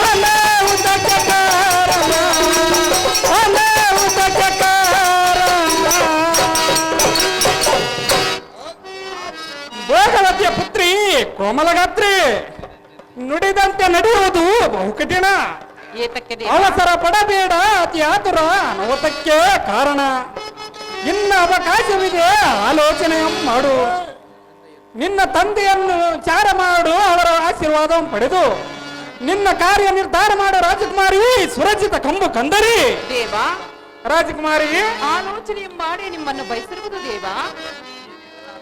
ಅನಾಹುತಕ್ಕೆ ಕಾರಣ, ಅನಾಹುತಕ್ಕೆ ಕಾರಣ. ಭೋಗವತಿಯ ಪುತ್ರಿ ಕೋಮಲಗಾತ್ರಿ, ನುಡಿದಂತೆ ನಡೆಯುವುದು ಬಹು ಕಠಿಣ, ಏತಕ್ಕೆ ದೇವ? ಅವಸರ ಪಡಬೇಡ, ಅತಿ ಆತುರ ಅನಾಹುತಕ್ಕೆ ಕಾರಣ. ಇನ್ನ ಅವಕಾಶವಿದೆ, ಆಲೋಚನೆ ಮಾಡು. ನಿನ್ನ ತಂದೆಯನ್ನು ವಿಚಾರ ಮಾಡು, ಅವರ ಆಶೀರ್ವಾದ ಪಡೆದು ನಿನ್ನ ಕಾರ್ಯ ನಿರ್ಧಾರ ಮಾಡು. ರಾಜಕುಮಾರಿ ಸುರಕ್ಷಿತ ಕಂಬು ಕಂದರಿ. ದೇವ, ರಾಜಕುಮಾರಿ, ಆಲೋಚನೆ ಮಾಡಿ ನಿಮ್ಮನ್ನು ಬಯಸಿರುವುದು ದೇವ.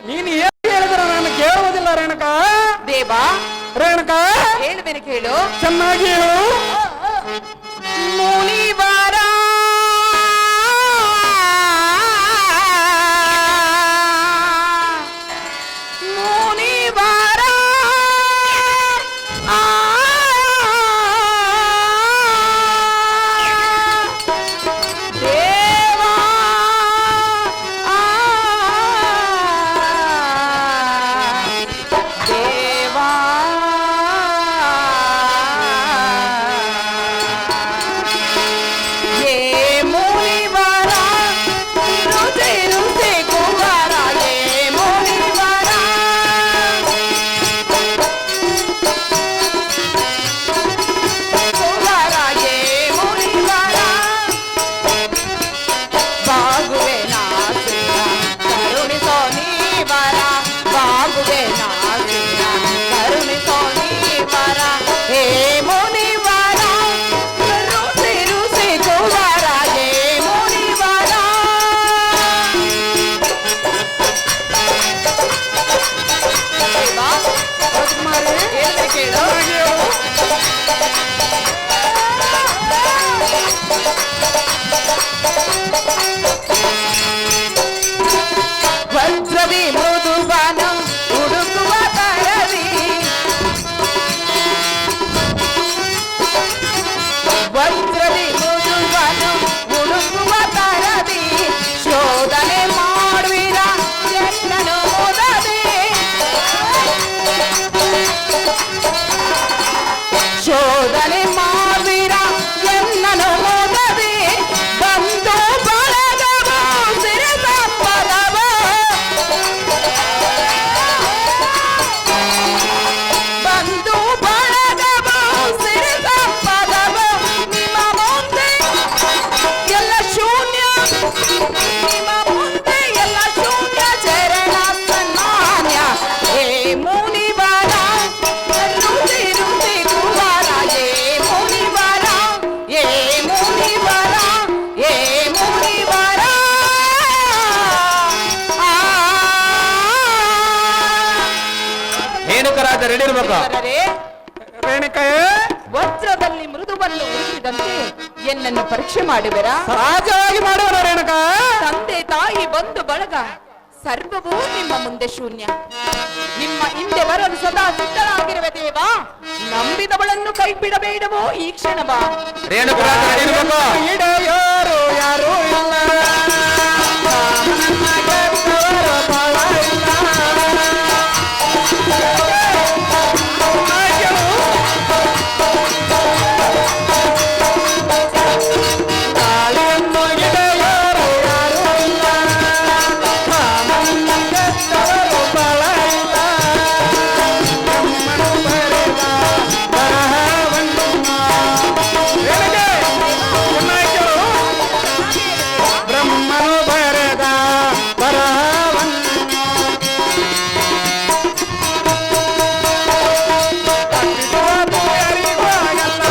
ನೀನು ಏನು ಹೇಳಿದ್ರೆ ನಾನು ಕೇಳುವುದಿಲ್ಲ ರೇಣುಕಾ. ದೇವ, ರೇಣುಕಾ ಹೇಳುವೆನು ಕೇಳು. ಚೆನ್ನಾಗಿ ಹೇಳು. ಮುನಿವಾರ ಮುನಿವಾರ ದೇವಾ ದೇವಾ ಹೇಳು. ವಜ್ರದಿ ಮೃದುವನ ಹುಡುಕುವ ತರದಿ, ವಜ್ರದಿ ಮೃದುವನ ಹುಡುಕುವ ತರದಿ, ಶೋಧನೆ ಮಾಡುವಿರ ಎನ್ನನು ಮುದದಿ, ಶೋಧನೆ ಮಾಡುವಿರ ಎನ್ನನು ಮುದದಿ, ಬಂದು ಬಳಗವು ಸಿರಿದ ಪದವ, ಬಂದು ಬಳಗವು ಸಿರಿದ ಪದವ, ನಿಮ್ಮ ಮುಂದೆ ಎಲ್ಲ ಶೂನ್ಯ, ನಿಮ್ಮ ಮುಂದೆ ಎಲ್ಲ ಶೂನ್ಯ, ಚರಣ ಸನ್ಮಾನ್ಯ ಹೇ ಮುನಿವರ, ರುಚಿ ಕುಮಾರ ಹೇ ಮುನಿವರ, ಹೇ ಮುನಿವರ, ಹೇ ಮುನಿವರ. ರೇಣುಕರಾಜ ರೆಡಿ ಇರ್ಬೇಕು. ವರರೇ, ರೇಣುಕಯೇ ವಜ್ರದಲ್ಲಿ ಮೃದುವನ್ನು ಉಳಿಸಿದಂತೆ ಎನ್ನನ್ನು ಪರೀಕ್ಷೆ ಮಾಡುವಿರಾ? ಸಹಜವಾಗಿ ಮಾಡುವನ ರೇಣುಕ. ತಂದೆ ತಾಯಿ ಬಂಧು ಬಳಗ ಸರ್ವವೂ ನಿಮ್ಮ ಮುಂದೆ ಶೂನ್ಯ. ನಿಮ್ಮ ಹಿಂದೆ ಬರಲು ಸದಾ ಸಿದ್ಧರಾಗಿರುವ ದೇವ, ನಂಬಿದವಳನ್ನು ಕೈ ಬಿಡಬೇಡವೋ ಈ ಕ್ಷಣವ. ರೇಣುಕರಾಜ ರೆಡಿ ಇರ್ಬೇಕು. ಇಡೆಯೋರು ಯಾರು ಇಲ್ಲ, ಕಾಮನನ್ನ ಗೆದ್ದವರು ಬಾಳ ಇಲ್ಲ. ಗಾಳಿಯನ್ನು ಇಡೆಯೋರು ಯಾರು ಇಲ್ಲ, ಕಾಮನನ್ನ ಗೆದ್ದವರು ಬಾಳ ಇಲ್ಲ. ಬ್ರಹ್ಮನು ಬರೆದ ಬರಹವನ್ನು ರೇಣುಕೆ ಚೆನ್ನಾಗಿ ಕೇಳು. ಬ್ರಹ್ಮನು ಬರೆದ ಬರಹವನ್ನು ತಪ್ಪಿಸುವುದು ಯಾರಿಗೂ ಆಗಲ್ಲ.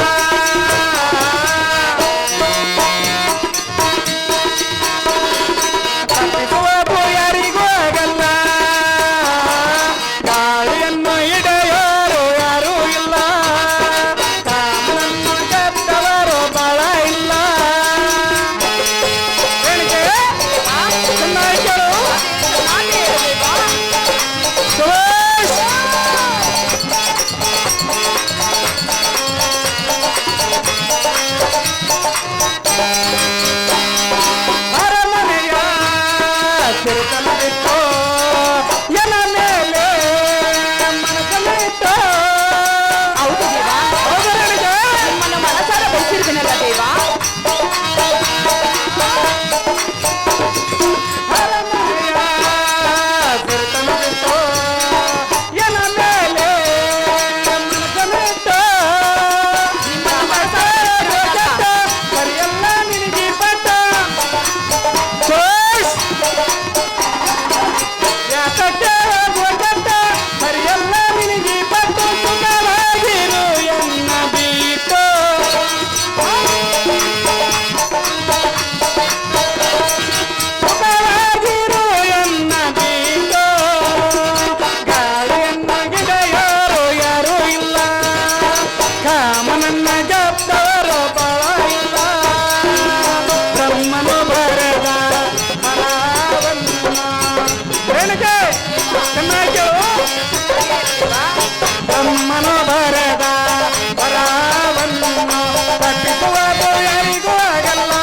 ತಪ್ಪಿಸುವುದು ಯಾರಿಗೂ ಆಗಲ್ಲ. ಗಾಳಿಯನ್ನು ಹಿಡಿಯೋರು ಯಾರೂ ಇಲ್ಲ, ಕಾಮನನ್ನು ಗೆದ್ದವರು ಬಾಳ ಇಲ್ಲ. ರೇಣುಕೆ ಚೆನ್ನಾಗಿ ಕೇಳು. ಸುರೇಶ್ ಅರಮನೆಯ ಸಿರಿತನ ಬಿಟ್ಟು ಎನ ಮೇಲೆ ಮನಸ್ಸಲ್ಲಿಟ್ಟು. ಹೌದು ದೇವ, ಹೌದು ರೇಣುಕೆ? ನಿಮ್ಮನ್ನು ಮನಸಾರ ಬಯಸಿರುತ್ತೇನಲ್ಲ ದೇವ. ಅರಮನೆಯ ಸಿರಿತನ ಬಿಟ್ಟು ಎನ ಮೇಲೆ ಮನಸ್ಸಲ್ಲಿಟ್ಟು. ನಿಮ್ಮನ್ನು ಮನಸಾರ ಸರಿಯಲ್ಲ ನಿನಗೆ ಪಟ್ಟ. ಸುರೇಶ್ ಯಾಕಟ್ಟ ಹೋಗಟ್ಟ, ಸರಿಯಲ್ಲ ನಿನಗೆ ಪಟ್ಟು. ಸುಖವಾಗಿರು ಎನ್ನ ಬಿಟ್ಟು, ಸುಖವಾಗಿರು ಎನ್ನ ಬಿಟ್ಟು. ಗಾಳಿಯನ್ನ ಗಿಡೆಯೋರು ಯಾರೂ ಇಲ್ಲ, ಕಾಮನನ್ನ ಗೆದ್ದವರು ಬಾಳ ಇಲ್ಲ. ಬ್ರಹ್ಮನು ಬರೆದ ಮರವನ್ನು ರೇಣುಕೆ ಚೆನ್ನಾಗಿ ಕೇಳು. ಬ್ರಹ್ಮನು ಬರೆದ ವರವನ್ನು ತಪ್ಪಿಸುವುದು ಯಾರಿಗೂ ಆಗಲ್ಲ,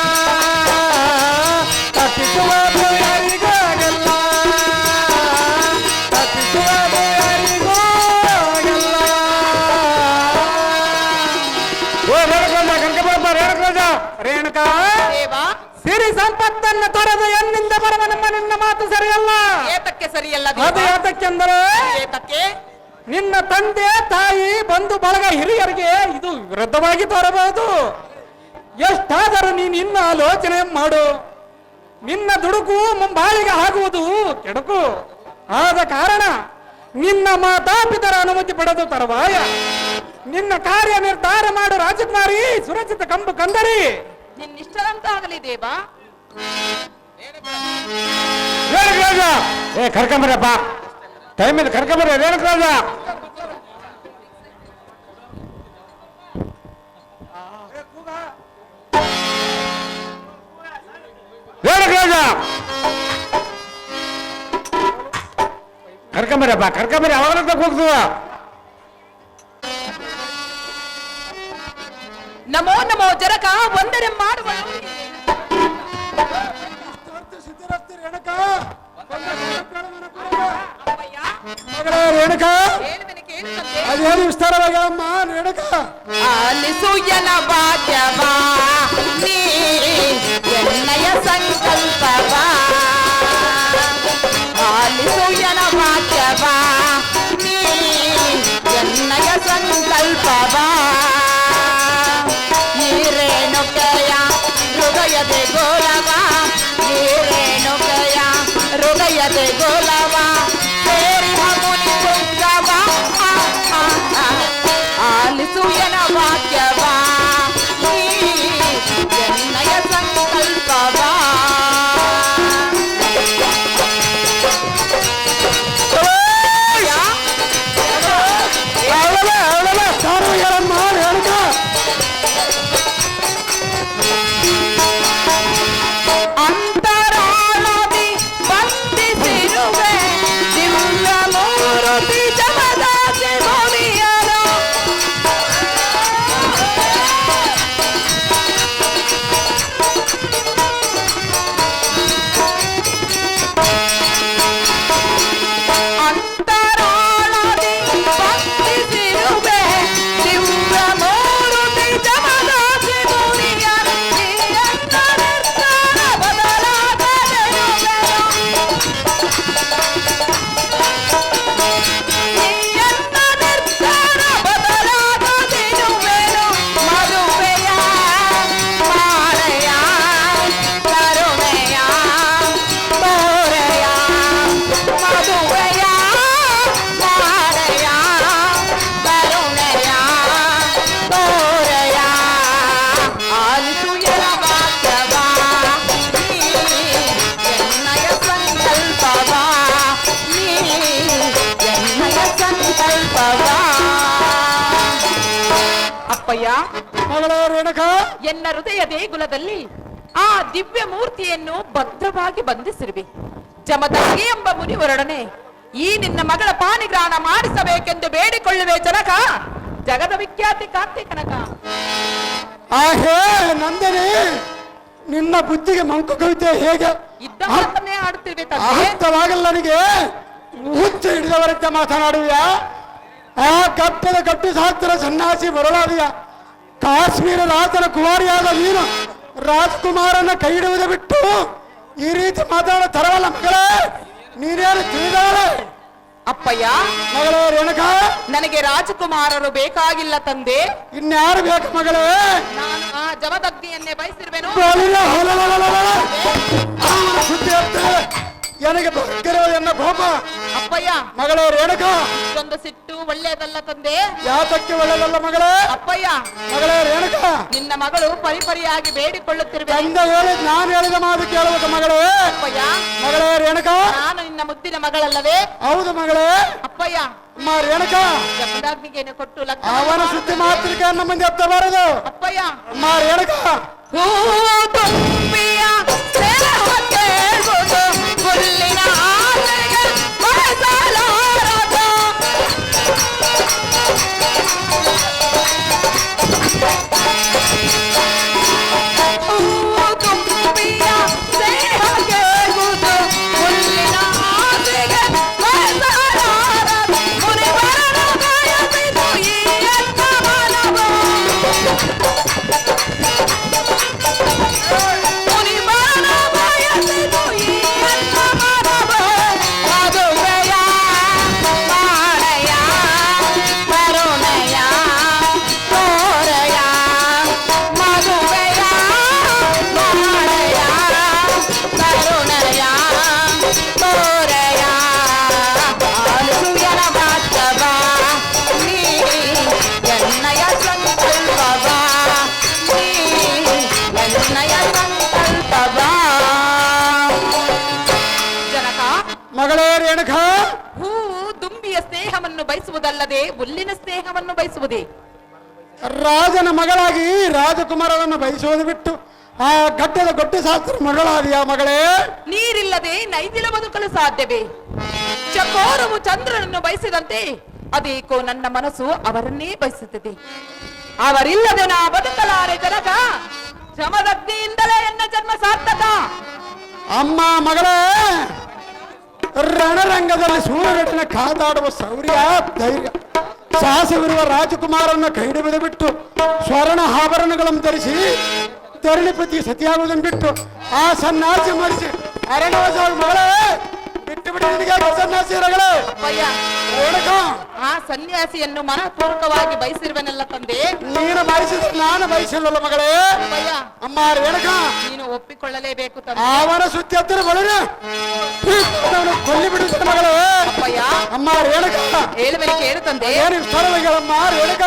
ತಪ್ಪಿಸುವುದು ಯಾರಿಗೂ ಆಗಲ್ಲ, ತಪ್ಪಿಸುವುದು ಯಾರಿಗೂ ಆಗಲ್ಲ. ಓ ರೇಣುಕರಾಜ ಕನಕಬಾಬ, ರೇಣುಕರಾಜ ರೇಣುಕಾ ದೇವ, ಸಿರಿ ಸಂಪತ್ತನ್ನು ತೊರೆದು ಎನ್ನಿಂದ ಬರುವ ನಮ್ಮ ನಿನ್ನ ಮಾತು ಸರಿಯಲ್ಲ. ಏತಕ್ಕೆ ಸರಿಯಲ್ಲ ಅದು ದೇವ? ಯಾತಕ್ಕೆಂದರೆ ಏತಕ್ಕೆ? ನಿನ್ನ ತಂದೆ ತಾಯಿ ಬಂಧು ಬಳಗ ಹಿರಿಯರಿಗೆ ಇದು ವಿರುದ್ಧವಾಗಿ ತೋರಬಹುದು. ಎಷ್ಟಾದರೂ ನೀನು ಇನ್ನು ಆಲೋಚನೆ ಮಾಡು. ನಿನ್ನ ದುಡುಕು ಮುಂಬಾಳಿಗೆ ಆಗುವುದು ಕೆಡುಕು. ಆದ ಕಾರಣ ನಿನ್ನ ಮಾತಾಪಿತರ ಅನುಮತಿ ಪಡೆದು ತರುವಾಯ ನಿನ್ನ ಕಾರ್ಯ ನಿರ್ಧಾರ ಮಾಡು ರಾಜಕುಮಾರಿ ಸುರಕ್ಷಿತ ಕಂಬು ಕಂದರಿ. ನಿನ್ನಿಷ್ಟದಂತಾಗಲಿ ದೇವ. ರೇಣುಕರಾಜ ಕರ್ಕೊಂಬರಪ್ಪ, ಟೈಮ್ ಇದೆ ಕರ್ಕೊಂಬರ ರೇಣುಕರಾಜ. ಕರ್ಕೊಂಬರಪ್ಪ ಕರ್ಕೊಂಬರಿ ಅವಾಗ ಹೋಗ್ತದ. ನಮೋ ನಮೋ ಜನಕ ವಂದನೆ ಮಾಡುವ ಸಿದ್ಧರಾಗ್ತೀರಿ ರೇಣುಕ ಮಗಳೇ ರೇಣುಕ ಅದೇನು ವಿಸ್ತಾರವಾಗಿ ಅಮ್ಮ ರೇಣುಕ ಆಲಿಸುಯನ ವಾಕ್ಯವಾ ನೀ ಎನ್ನಯ ಸಂಕಲ್ಪವಾ ಆಲಿಸುಯನ ವಾಕ್ಯವಾ ನೀ ಎನ್ನಯ ಸಂಕಲ್ಪವಾ ಈ ರೇಣುಕಯ ಹೃದಯದೆ ಗೋಲವಾ ಈ ರೇಣುಕಯ ಹೃದಯದೆ ಗೋಲವಾ ಸೇರಿ ಮುನಿ ತುಂಗವಾ ಆಲಿಸುಯನ ವಾಕ್ಯವಾ ನೀ ಎನ್ನಯ ಸಂಕಲ್ಪವಾ ಸಾರಮ್ಮ ರೇಣುಕ ಅಂತರಾಳದಿ ಬಂಧಿಸಿರುವೆ ದಿವ್ಯ ಮೂರುತಿ ಜಮದಾಸಿ ಭೂಮಿಯರು ಅಂತರಾಳದಿ ಬಂಧಿಸಿರುವೆ ದಿವ್ಯ ಮೂರುತಿ ಜಮದಾಸಿ ಭೂಮಿಯರು ಅಪ್ಪಯ್ಯ ಮಗಳೇ ರೇಣುಕ ಎನ್ನ ಹೃದಯ ದೇಗುಲದಲ್ಲಿ ಆ ದಿವ್ಯ ಮೂರ್ತಿಯನ್ನು ಭದ್ರವಾಗಿ ಬಂಧಿಸಿರುವೆ ಜಮದಗ್ನಿ ಎಂಬ ಮುನಿವರೊಡನೆ ಈ ನಿನ್ನ ಮಗಳ ಪಾಣಿಗ್ರಹಣ ಮಾಡಿಸಬೇಕೆಂದು ಬೇಡಿಕೊಳ್ಳುವೆ ಜನಕ ಜಗದ ವಿಖ್ಯಾತಿ ಕಾಂತಿ ಕನಕ ಆಹೇ ನಂದಿನಿ ನಿನ್ನ ಬುದ್ಧಿಗೆ ಮಂಕು ಕವಿತೆ ಹೇಗೆ ಇದ್ದ ಮಾತನ್ನೇ ಆಡುತ್ತಿರುವೆ ತಂದೆ ಅರ್ಥವಾಗಲ್ಲ ನನಗೆ ಹುಚ್ಚು ಹಿಡಿದವರಂತೆ ಮಾತನಾಡುವಿಯಾ ಆ ಕಪ್ಪದ ಕಟ್ಟು ಶಾಸ್ತ್ರ ಸನ್ಯಾಸಿ ಬರಲಾದಿಯ ಕಾಶ್ಮೀರ ರಾಜನ ಕುಮಾರಿಯಾದ ನೀನು ರಾಜ್ಕುಮಾರನ ಕೈ ಹಿಡುವುದು ಬಿಟ್ಟು ಈ ರೀತಿ ಮಾತಾಡೋ ತರವಲ್ಲ ಮಗಳೇ ನೀನೇನು ತಿಳಿದಾಳೆ ಅಪ್ಪಯ್ಯ ಮಗಳೇ ರೇಣುಕ ನನಗೆ ರಾಜಕುಮಾರರು ಬೇಕಾಗಿಲ್ಲ ತಂದೆ ಇನ್ಯಾರು ಬೇಕು ಮಗಳೇ ನಾನು ಆ ಜಮದಗ್ನಿಯನ್ನೇ ಬಯಸಿರುವೆನು ಸುದ್ದಿ ಇರ್ತದೆ ನನಗೆ ಬಗ್ಗಿರೋ ಎನ್ನ ಕೋಪ ಅಪ್ಪಯ್ಯ ಮಗಳೇ ರೇಣುಕ ಇಷ್ಟೊಂದು ಸಿಟ್ಟು ಒಳ್ಳೆಯದಲ್ಲ ತಂದೆ ಯಾತಕ್ಕೆ ಒಳ್ಳೆದಲ್ಲ ಮಗಳೇ ಅಪ್ಪಯ್ಯ ಮಗಳೇ ರೇಣುಕ ನಿನ್ನ ಮಗಳು ಪರಿಪರಿಯಾಗಿ ಬೇಡಿಕೊಳ್ಳುತ್ತಿರುವೆ ನಾನು ಹೇಳಿದ ಮಾತು ಕೇಳಬೇಕು ಮಗಳೇ ಅಪ್ಪಯ್ಯ ಮಗಳೇ ರೇಣುಕ ನಾನು ನಿನ್ನ ಮುದ್ದಿನ ಮಗಳಲ್ಲವೇ ಹೌದು ಮಗಳೇ ಅಪ್ಪಯ್ಯ ಅಮ್ಮ ರೇಣುಕ ಜಮದಗ್ನಿಗೆ ಕೊಟ್ಟು ಲಗ್ನ ಅವನ ಸುದ್ದಿ ಮಾತೃಕೆ ನಮ್ಮ ಮುಂದೆ ಎತ್ತಬಾರದು ಅಪ್ಪಯ್ಯ ಅಮ್ಮ ರೇಣುಕ ಹೂ ತುಂಬಿಯ ಸ್ನೇಹ ಕೇಳ್ಬೋದು ಹುಲ್ಲಿನ ಆಸೆಗೆ ಮನಸಾಲಾರದ ಹೂ ತುಂಬಿಯ ಸ್ನೇಹ ಕೇಳ್ಬೋದು ಹುಲ್ಲಿನ ಆಸೆಗೆ ಮನಸಾಲಾರದ ಮುನಿವರನ ಬಯಸಿತು ಈ ಎನ್ನ ಮನವು ಮುನಿವರನ ಬಯಸಿತು ಈ ಎನ್ನ ಮನವು ಮದುವೆಯ ಮಾಡೆಯ ಕರುಣೆಯ ತೋರೆಯ ಮದುವೆಯ ಮಾಡೆಯ ಕರುಣೆಯ ತೋರೆಯ ಆಲಿಸುಯನ ಮಾತವ ನೀ ಎನ್ನಯ ಸಂಕಲ್ಪವ ನೀ ಎನ್ನಯ ಸಂಕಲ್ಪವ ಜನಕ ಮಗಳೇ ರೇಣುಕ ಹೂವು ದುಂಬಿಯ ಸ್ನೇಹವನ್ನು ಬಯಸುವುದಲ್ಲದೆ ಹುಲ್ಲಿನ ಸ್ನೇಹವನ್ನು ಬಯಸುವುದೇ ರಾಜನ ಮಗಳಾಗಿ ರಾಜಕುಮಾರನನ್ನು ಬಯಸುವುದು ಬಿಟ್ಟು ಆ ಗಡ್ಡದ ಗೊಡ್ಡ ಶಾಸ್ತ್ರ ಮಗಳಾದಿಯ ಮಗಳೇ. ನೀರಿಲ್ಲದೆ ನೈದಿಲ ಬದುಕಲು ಸಾಧ್ಯವೇ? ಚಕೋರವು ಚಂದ್ರನನ್ನು ಬಯಸಿದಂತೆ ಅದೇಕೋ ನನ್ನ ಮನಸ್ಸು ಅವರನ್ನೇ ಬಯಸುತ್ತದೆ. ಅವರಿಲ್ಲದೆ ನಾ ಬದುಕಲಾರೆ ಜನಕ. ಶ್ರಮದಗ್ನಿಯಿಂದಲೇ ಎನ್ನ ಜನ್ಮ ಸಾರ್ಥಕ. ಅಮ್ಮ ಮಗಳೇ, ರಣರಂಗದಲ್ಲಿ ಸೂರ್ಯನೊಡನೆ ಕಾದಾಡುವ ಶೌರ್ಯ ಧೈರ್ಯ ಸಾಹಸವಿರುವ ರಾಜಕುಮಾರನ ಕೈಹಿಡಿದು ಬಿಟ್ಟು ಸ್ವರ್ಣ ಆಭರಣಗಳನ್ನು ಧರಿಸಿ ತರುಣಿಪತಿ ಸತಿಯಾಗುವುದನ್ನು ಬಿಟ್ಟು ಆ ಸನ್ಯಾಸಿ ಮರಿಸಿ ಅರಣ್ಯವಾಸ ಮಗಳೇ ಬಿಟ್ಟು ಬಿಟ್ಟು ನಿನಗೆ ಸನ್ಯಾಸಿ ರಗಳೇ. ಅಪ್ಪಯ್ಯ, ಆ ಸನ್ಯಾಸಿಯನ್ನು ಮನಪೂರ್ವಕವಾಗಿ ಬಯಸಿರುವನೆಲ್ಲ ತಂದೆ. ನೀನು ಬಯಸಿದ್ರೆ ನಾನು ಬಯಸಿಲ್ಲಲ್ಲ ಮಗಳೇ. ಅಪ್ಪಯ್ಯ, ಅಮ್ಮ ರೇಣುಕ, ನೀನು ಒಪ್ಪಿಕೊಳ್ಳಲೇಬೇಕು ತಂದೆ. ಅವನ ಸುದ್ದಿ ಹತ್ತಿರ ಬಳಿನ ಕೊಲ್ಲಿ ಬಿಡುತ್ತೆ ಮಗಳೇ. ಅಪ್ಪಯ್ಯ, ಅಮ್ಮ ರೇಣುಕ, ಹೇಳುವರೆ ಕೇಳು ತಂದೆ. ಏನು ಸ್ಥಳಗಳಮ್ಮ ರೇಣುಕ.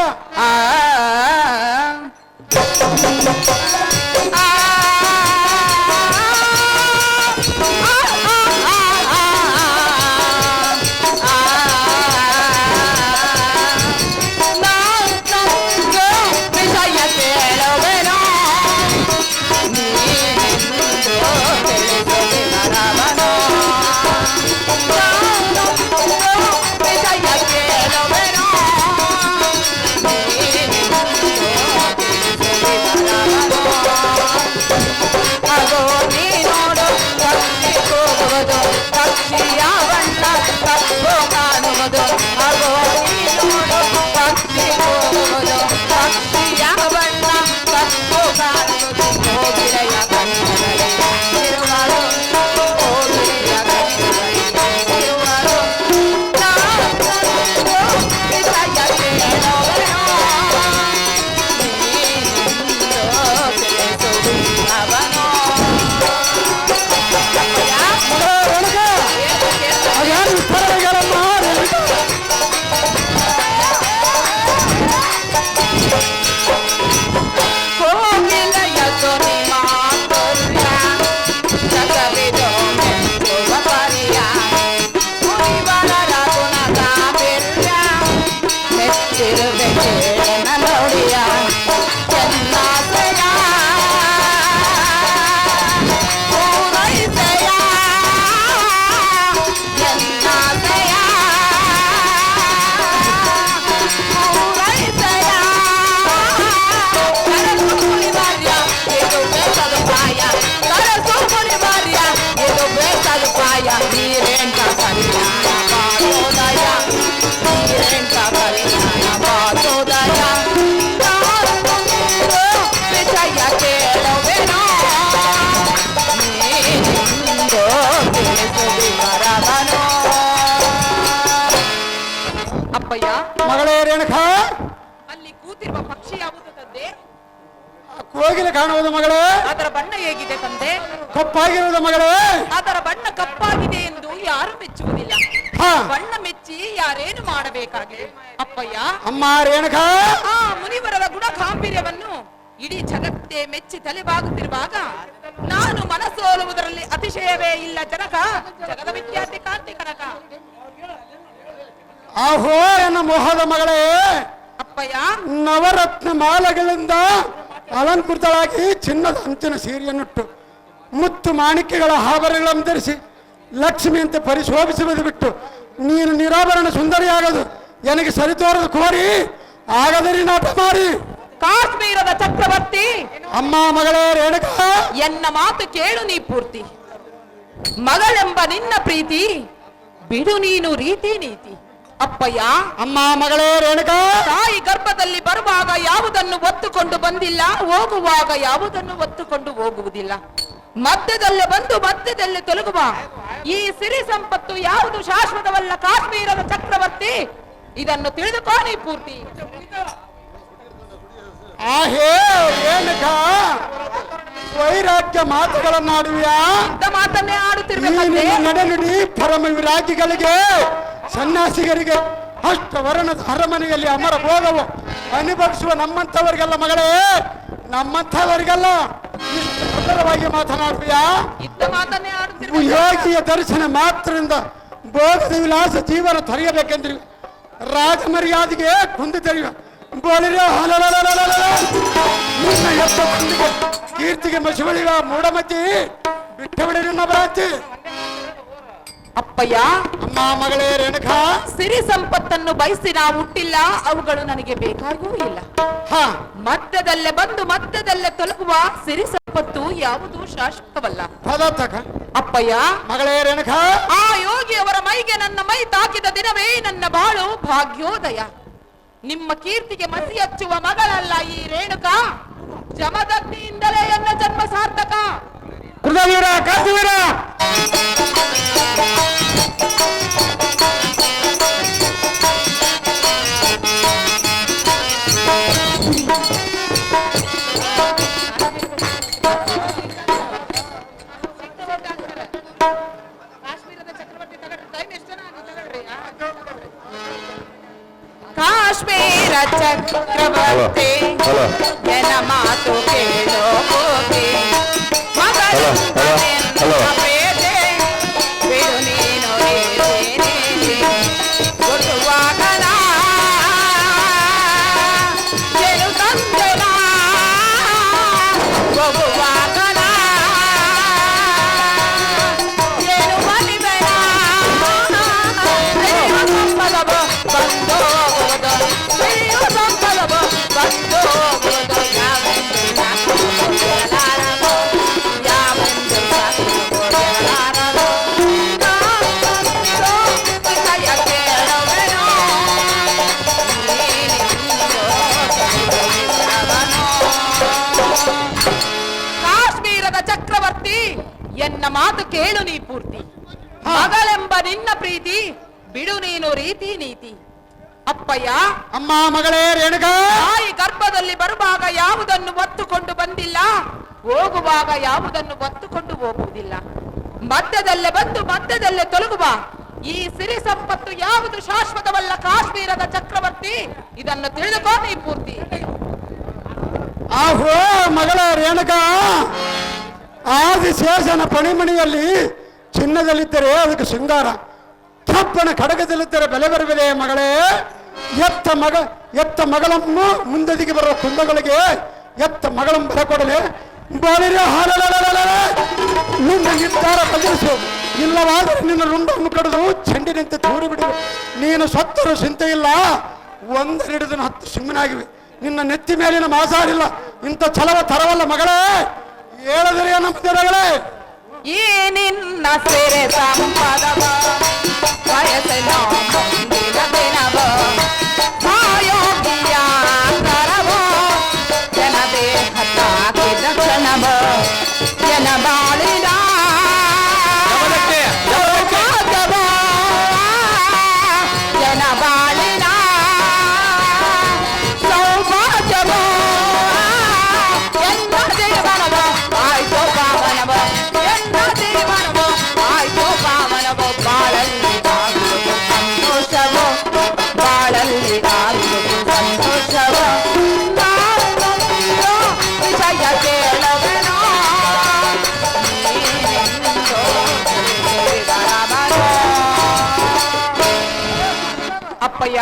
ಅಪ್ಪಯ್ಯ, ಮಗಳೇ ರೇಣುಕ, ಅಲ್ಲಿ ಕೂತಿರುವ ಪಕ್ಷಿ ಯಾವುದು ತಂದೆ? ಕೋಗಿಲೆ ಕಾಣುವುದು ಮಗಳೇ. ಅದರ ಬಣ್ಣ ಹೇಗಿದೆ ತಂದೆ? ಕಪ್ಪಾಗಿರುವುದು ಮಗಳೇ. ಅದರ ಬಣ್ಣ ಕಪ್ಪಾಗಿದೆ ಎಂದು ಯಾರು ಮೆಚ್ಚುವುದಿಲ್ಲ. ಹಾ. ಬಣ್ಣ ಮೆಚ್ಚಿ ಯಾರೇನು ಮಾಡಬೇಕಾಗಿದೆ? ಅಪ್ಪಯ್ಯ, ಅಮ್ಮ ರೇಣುಕ, ಆ ಮುನಿವರರ ಗುಣ ಗಾಂಭೀರ್ಯವನ್ನು ಇಡೀ ಜಗತ್ತೇ ಮೆಚ್ಚಿ ತಲೆಬಾಗುತ್ತಿರುವಾಗ ನಾನು ಮನಸೋಲುವುದರಲ್ಲಿ ಅತಿಶಯವೇ ಇಲ್ಲ ಜನಕ. ಜಗದ ವಿಖ್ಯಾತಿ ಕಾಂತಿ ಕನಕ. ಆಹೋ ಎನ್ನ ಮೋಹದ ಮಗಳೇ. ಅಪ್ಪಯ್ಯ, ನವರತ್ನ ಮಾಲೆಗಳಿಂದ ಅಲಂಕೃತಳಾಗಿ ಚಿನ್ನದ ಅಂಚಿನ ಸೀರೆಯನ್ನುಟ್ಟು ಮುತ್ತು ಮಾಣಿಕ್ಯಗಳ ಆಭರಣಗಳನ್ನು ಧರಿಸಿ ಲಕ್ಷ್ಮಿಯಂತೆ ಪರಿಶೋಭಿಸುವುದು ಬಿಟ್ಟು ನೀನು ನಿರಾಭರಣ ಸುಂದರಿಯಾಗದು ನನಗೆ ಸರಿತೋರದು ಕೋರಿ ಆಗದರಿ ನಾಟ ಮಾಡಿ. ಕಾಶ್ಮೀರದ ಚಕ್ರವರ್ತಿ, ಅಮ್ಮ ಮಗಳೇ ರೇಣುಕ, ಎನ್ನ ಮಾತು ಕೇಳು ನೀ ಪೂರ್ತಿ. ಮಗಳೆಂಬ ನಿನ್ನ ಪ್ರೀತಿ ಬಿಡು ನೀನು ರೀತಿ ನೀತಿ. ಅಪ್ಪಯ್ಯ, ಅಮ್ಮ ಮಗಳೇ ರೇಣುಕಾ, ತಾಯಿ ಗರ್ಭದಲ್ಲಿ ಬರುವಾಗ ಯಾವುದನ್ನು ಒತ್ತುಕೊಂಡು ಬಂದಿಲ್ಲ, ಹೋಗುವಾಗ ಯಾವುದನ್ನು ಒತ್ತುಕೊಂಡು ಹೋಗುವುದಿಲ್ಲ. ಮಧ್ಯದಲ್ಲೇ ಬಂದು ಮಧ್ಯದಲ್ಲೇ ತೊಲಗುವ ಈ ಸಿರಿ ಸಂಪತ್ತು ಯಾವುದು ಶಾಶ್ವತವಲ್ಲ. ಕಾಶ್ಮೀರದ ಚಕ್ರವರ್ತಿ, ಇದನ್ನು ತಿಳಿದುಕೋ ನೀ ಪೂರ್ತಿ. ಆಹೇ ರೇಣುಕಾ, ವೈರಾಗ್ಯ ಮಾತುಗಳನ್ನಾಡುವಿಯಾ? ಇದ್ದ ಮಾತನ್ನೇ ಆಡುತ್ತಿರ್ಬೇಕಂತೆ. ನಡೆನುಡಿ ಪರಮ ವಿರಾಗಿಗಳಿಗೆ ಸನ್ಯಾಸಿಗರಿಗೆ ಅಷ್ಟವರ್ಣದ ಅರಮನೆಯಲ್ಲಿ ಅಮರ ಭೋಗವು ಅನುಭವಿಸುವ ನಮ್ಮಂಥವರಿಗೆಲ್ಲ ಮಗಳೇ, ನಮ್ಮಂಥವರಿಗೆಲ್ಲ ಇಷ್ಟು ಸುಂದರವಾಗಿ ಮಾತನಾಡುವಿಯಾ? ಇದ್ದ ಮಾತನ್ನೇ ಆಡುತ್ತಿರ್ಬೇಕು. ಯೋಗಿಯ ದರ್ಶನ ಮಾತ್ರದಿಂದ ಭೋಗದ ವಿಲಾಸ ಜೀವನ ತೊರೆಯಬೇಕೆಂದ್ರಿ ರಾಜಮರ್ಯಾದೆಗೆ ಕುಂದು ತೆರೆಯುವ ಬೋಳಿರೋ ನಿನ್ನ ಎತ್ತ ಕೀರ್ತಿಗೆ ಮಸುವಳಿವ ಮೂಢಮತಿ ಬಿಟ್ಟಬಿಡಿ ನಿನ್ನ ಭ್ರಾಂತಿ. ಅಪ್ಪಯ್ಯ, ಅಮ್ಮ ಮಗಳೇ ರೇಣುಕಾ, ಸಿರಿ ಸಂಪತ್ತನ್ನು ಬಯಸಿ ನಾವು ಹುಟ್ಟಿಲ್ಲ, ಅವುಗಳು ನನಗೆ ಬೇಕಾಗೂ ಇಲ್ಲ. ಹಾ ಮಧ್ಯದಲ್ಲೇ ಬಂದು ಮಧ್ಯದಲ್ಲೇ ತೊಲಗುವ ಸಿರಿ ಸಂಪತ್ತು ಯಾವುದು ಶಾಶ್ವತವಲ್ಲ. ಪದಾರ್ಥಕ ಅಪ್ಪಯ್ಯ, ಮಗಳೇ ರೇಣುಕಾ, ಆ ಯೋಗಿಯವರ ಮೈಗೆ ನನ್ನ ಮೈ ತಾಕಿದ ದಿನವೇ ನನ್ನ ಬಾಳು ಭಾಗ್ಯೋದಯ. ನಿಮ್ಮ ಕೀರ್ತಿಗೆ ಮಸಿ ಹಚ್ಚುವ ಮಗಳಲ್ಲ ಈ ರೇಣುಕಾ, ಜಮದಗ್ನಿಯಿಂದಲೇ ಎನ್ನ ಜನ್ಮ ಸಾರ್ಥಕ. ಕೃತವೀರ ಕಾಂತಿವೀರ, ಕಾಶ್ಮೀರ ಚಕ್ರವರ್ತಿ ಎನ ಮಾತು ಕೇಳೋ ಹೋಗಿ ಮಗಳ ಬಿಡು ನೀನು ಕೊಟ್ಟುವಾಗಲ ಏನು ತಂದೆನ ಹೋಗುವಾಗಲ ಏನು ಮನಿಬೇಡ ಸಂಪದವ ಬಂದು ಕಾಶ್ಮೀರದ ಚಕ್ರವರ್ತಿ ಎನ್ನ ಮಾತು ಕೇಳು ನೀ ಪೂರ್ತಿ. ಮಗಳೆಂಬ ನಿನ್ನ ಪ್ರೀತಿ ಬಿಡು ನೀನು ರೀತಿ ನೀತಿ. ಅಪ್ಪಯ್ಯ, ಅಮ್ಮ ಮಗಳೇ ರೇಣುಕಾ, ತಾಯಿ ಗರ್ಭದಲ್ಲಿ ಬರುವಾಗ ಯಾವುದನ್ನು ಒತ್ತುಕೊಂಡು ಬಂದಿಲ್ಲ, ಹೋಗುವಾಗ ಯಾವುದನ್ನು ಒತ್ತುಕೊಂಡು ಹೋಗುವುದಿಲ್ಲ. ಮಧ್ಯದಲ್ಲೇ ಬಂದು ಮಧ್ಯದಲ್ಲೇ ತೊಲಗುವ ಈ ಸಿರಿ ಸಂಪತ್ತು ಯಾವುದು ಶಾಶ್ವತವಲ್ಲ ಕಾಶ್ಮೀರದ ಚಕ್ರವರ್ತಿ. ಇದನ್ನು ತಿಳಿದುಕೋ ನೀ ಪೂರ್ತಿ. ಆಹೋ ಮಗಳ ರೇಣುಕಾ, ಆದಿಶೇಷನ ಪಣಿಮಣಿಯಲ್ಲಿ ಚಿನ್ನದಲ್ಲಿದ್ದರೆ ಅದಕ್ಕೆ ಶೃಂಗಾರ, ಕಪ್ಪನ ಖಡ್ಗದಲ್ಲಿದ್ದರೆ ಬೆಲೆ ಬರುತ್ತದೆ ಮಗಳೇ. ಎತ್ತ ಮಗಳನ್ನು ಮುಂದದಿಗೆ ಬರುವ ಕುಂದಗಳಿಗೆ ಎತ್ತ ಮಗಳನ್ನು ಬರಕೊಡಲೆ ಬಾಳಿರ ನಿನ್ನ ನಿರ್ಧಾರ ಬದಲಿಸು, ಇಲ್ಲವಾದರೆ ನಿನ್ನ ರುಂಡನ್ನು ಕಡಿದು ಚೆಂಡಿನಂತೆ ತೂರಿ ಬಿಡು. ನೀನು ಸತ್ತರೂ ಚಿಂತೆ ಇಲ್ಲ, ಒಂದರಿಡಿದು 10 ಸಿಂಹನಾಗಿವೆ. ನಿನ್ನ ನೆತ್ತಿ ಮೇಲಿನ ಮಾಸಾಡಿಲ್ಲ, ಇಂಥ ಛಲವ ತರವಲ್ಲ ಮಗಳೇ. ಹೇಳದರೆ ನಮ್ಮದಿರಗಳೇ, ಈ ನಿನ್ನ ಸೆರೆ ಸಂಪದವ ವಯಸ್ಸಿನ ಮುಂದಿನ ದಿನವ ಮಾಯೋಗಿಯ ಕರವ ಜನದೇಹ ತಾಕಿದ ಕ್ಷಣವ ಜನ ಬಾಳಿನ ಸೌಭಾಗ್ಯವ ಜನ ಬಾಳಿನ ಸೌಭಾಗ್ಯವ ಎನ್ನ ಜೀವನವ ಆಯ್ತು ಪಾವನವ ಎನ್ನ ಜೀವನವ ಆಯ್ತು ಪಾವನವ ಬಾಳಲ್ಲಿ ಆಗುವುದು ಸಂತೋಷವ ಬಾಳಲ್ಲಿ ಆಗುವುದು ಸಂತೋಷವ ವಿಷಯ ಕೇಳವೆನೋ ಅಪ್ಪಯ್ಯ,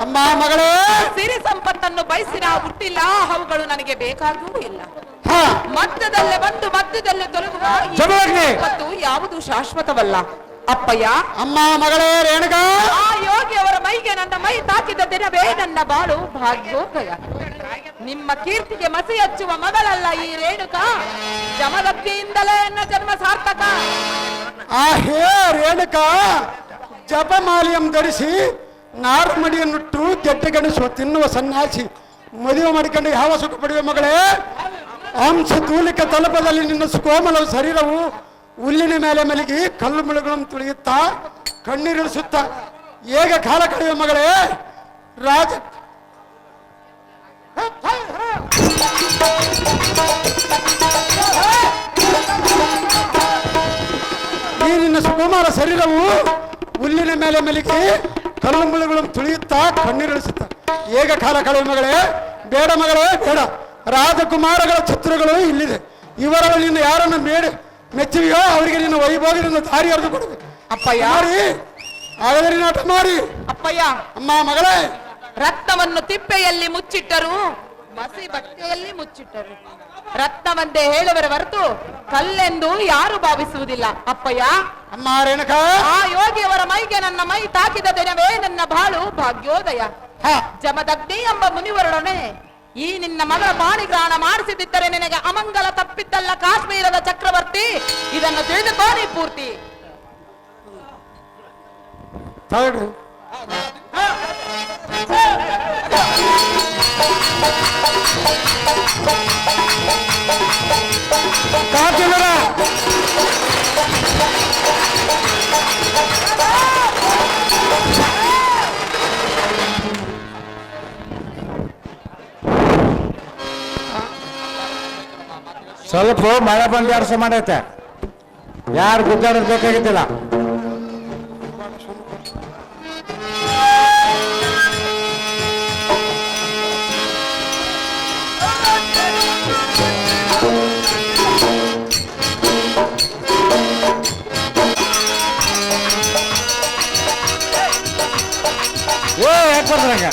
ಅಮ್ಮ ಮಗಳೇ, ಸಿರಿ ಸಂಪತ್ತನ್ನು ಬಯಸಿ ನಾವು ಹುಟ್ಟಿಲ್ಲ, ಅವುಗಳು ನನಗೆ ಬೇಕಾಗೂ ಇಲ್ಲ. ಹಾ ಮಧ್ಯದಲ್ಲೇ ಬಂದು ಮಧ್ಯದಲ್ಲೇ ತೊಲಗುವ ಈ ಜಮದಗ್ನಿ. ಸಂಪತ್ತು ಯಾವುದು ಶಾಶ್ವತವಲ್ಲ. ಅಪ್ಪಯ್ಯ, ಅಮ್ಮ ಮಗಳೇ ರೇಣುಕಾ, ಆ ಯೋಗಿಯವರ ಮೈಗೆ ನನ್ನ ಮೈ ತಾಕಿದ ದಿನವೇ ನನ್ನ ಬಾಳು ಭಾಗ್ಯೋದಯ. ನಿಮ್ಮ ಕೀರ್ತಿಗೆ ಮಸಿ ಹಚ್ಚುವ ಮಗಳಲ್ಲ ಈ ರೇಣುಕಾ, ಜಮದಗ್ನಿಯಿಂದಲೇ ನನ್ನ ಜನ್ಮ ಸಾರ್ಥಕ. ಹೇ ರೇಣುಕಾ, ಜಪಮಾಲಿಯಂ ಧರಿಸಿ ನಾರುಮಡಿಯನ್ನುಟ್ಟು ಗೆಡ್ಡೆಗಣಿಸುವ ತಿನ್ನುವ ಸನ್ಯಾಸಿ ಮದುವೆ ಮಾಡಿಕೊಂಡು ಯಾವ ಸುಖ ಪಡೆಯುವ ಮಗಳೇ. ಅಂಶ ತೂಲಿಕ ತಲುಪದಲ್ಲಿ ನಿನ್ನ ಸುಕೋಮಲ ಶರೀರವು ಹುಲ್ಲಿನ ಮೇಲೆ ಮಲಗಿ ಕಲ್ಲು ಮುಳುಗಳನ್ನು ತುಳಿಯುತ್ತಾ ಕಣ್ಣೀರಿಳಿಸುತ್ತಾ ಹೇಗೆ ಕಾಲ ಕಳೆಯುವ ಮಗಳೇ. ರಾಜ ಈ ನಿನ್ನ ಸುಕುಮಾರ ಶರೀರವು ಹುಲ್ಲಿನ ಮೇಲೆ ಮಲಗಿ ಕಲ್ಲು ಮುಳುಗಳನ್ನು ತುಳಿಯುತ್ತಾ ಕಣ್ಣೀರಿಳಿಸುತ್ತ ಹೇಗೆ ಕಾಲ ಕಳೆಯುವ ಮಗಳೇ. ಬೇಡ ಮಗಳೇ ಬೇಡ, ರಾಜಕುಮಾರಗಳ ಚಿತ್ರಗಳು ಇಲ್ಲಿದೆ. ಇವರಲ್ಲಿ ನಿನ್ನ ಯಾರನ್ನು ಮೆಚ್ಚುವಿಯೋ ಅವರಿಗೆ ನಿನ್ನ ವೈಭೋಗದಿಂದ ದಾರಿ ಹರಿದು ಕೊಡುವೆ. ಅಪ್ಪಯ್ಯ, ಮಾಡಿ ಹಾಗಾದರೆ ನಾಟ ಮಾಡಿ. ಅಪ್ಪಯ್ಯ, ಅಮ್ಮ ಮಗಳೇ, ರಕ್ತವನ್ನು ತಿಪ್ಪೆಯಲ್ಲಿ ಮುಚ್ಚಿಟ್ಟರು ಮಸಿ ಬಟ್ಟೆಯಲ್ಲಿ ಮುಚ್ಚಿಟ್ಟರು. ರತ್ನವಂತೆ ಹೇಳುವರ ಹೊರತು ಕಲ್ಲೆಂದು ಯಾರು ಭಾವಿಸುವುದಿಲ್ಲ. ಅಪ್ಪಯ್ಯ, ಅಮ್ಮ ರೇಣುಕ, ಆ ಯೋಗಿಯವರ ಮೈಗೆ ನನ್ನ ಮೈ ತಾಕಿದ ದಿನವೇ ನನ್ನ ಬಾಳು ಭಾಗ್ಯೋದಯ. ಜಮದಗ್ನಿ ಎಂಬ ಮುನಿವರೊಡನೆ ಈ ನಿನ್ನ ಮಗಳ ಪಾಣಿಗ್ರಹಣ ಮಾಡಿಸಿದ್ದರೆ ನಿನಗೆ ಅಮಂಗಲ ತಪ್ಪಿದ್ದಲ್ಲ ಕಾಶ್ಮೀರದ ಚಕ್ರವರ್ತಿ. ಇದನ್ನು ತಿಳಿದುಕೋನಿ ಪೂರ್ತಿ. ತಗೊಳ್ರಿ. ಕಾಕಿಮರ ಸ್ವಲ್ಪ ಮಳೆ ಬಂದು ಅರ್ಸ ಮಾಡೈತೆ, ಯಾರು ಗುದ್ದಾಡೋದು ಬೇಕಾಗಿದ್ದಿಲ್ಲ. ಯಾಕೆ ಬರ್ತಾರಂಗ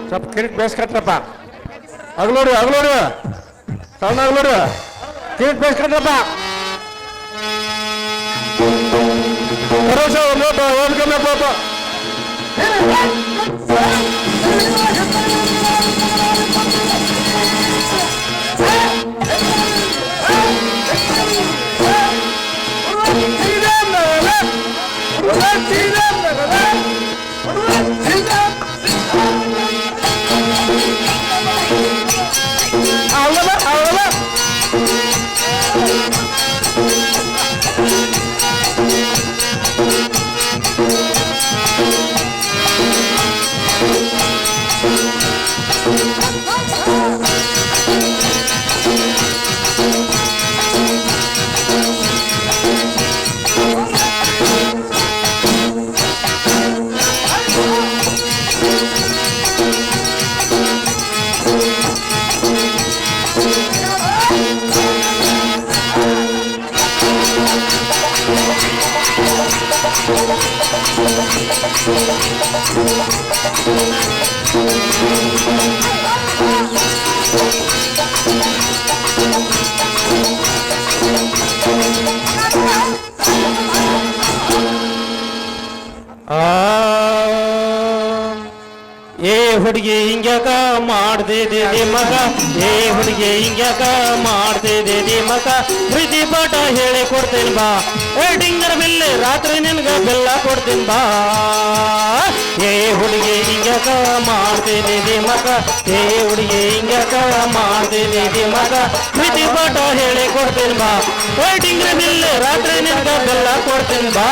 ಸ್ವಲ್ಪ ಕಿರಿಕ್ ಬೇಸ್ಕಟ್ರಪ್ಪ. ಅಗ್ಲೋಡು ಸಣ್ಣ ಅಗ್ಲೋಡು ಕಿರಿಕ್ ಬೇಸ್ಕಟ್ರಪ್ಪ. ಭರೋಸಾ ಓದ್ಕೊಂಡ ಪಾಪ. ಏ ಹುಡುಗಿ ಹಿಂಗ್ಯಾಕ ಮಾಡ್ದಿದೆ ಮಗ, ಏ ಹುಡುಗಿ ಹಿಂಗ್ಯಾಕ ಮಾಡ್ದಿದೆ ಮಗ, ಪ್ರೀತಿ ಪಾಠ ಹೇಳಿ ಕೊಡ್ತೇನೆ ಬಾ, ಏ ಡಿಂಗರ ಬಿಲ್ಲೆ ರಾತ್ರಿ ನಿನ್ಗ ಬೆಲ್ಲ ಕೊಡ್ತೀನಿ ಬಾ. ಏ ಹುಡುಗಿ ಹಿಂಗ್ಯಾಕ ಮಾಡ್ದಿದೆ ಮಗ, ಏ ಹುಡುಗಿ ಹಿಂಗ್ಯಾಕ ಮಾಡ್ದಿದೆ ಮಗ, ಪ್ರೀತಿ ಪಾಠ ಹೇಳಿ ಕೊಡ್ತೇನೆ ಬಾ, ಏ ಡಿಂಗರ ಬಿಲ್ಲೆ ರಾತ್ರಿ ನಿನ್ಗ ಬೆಲ್ಲ ಕೊಡ್ತೀನಿ ಬಾ.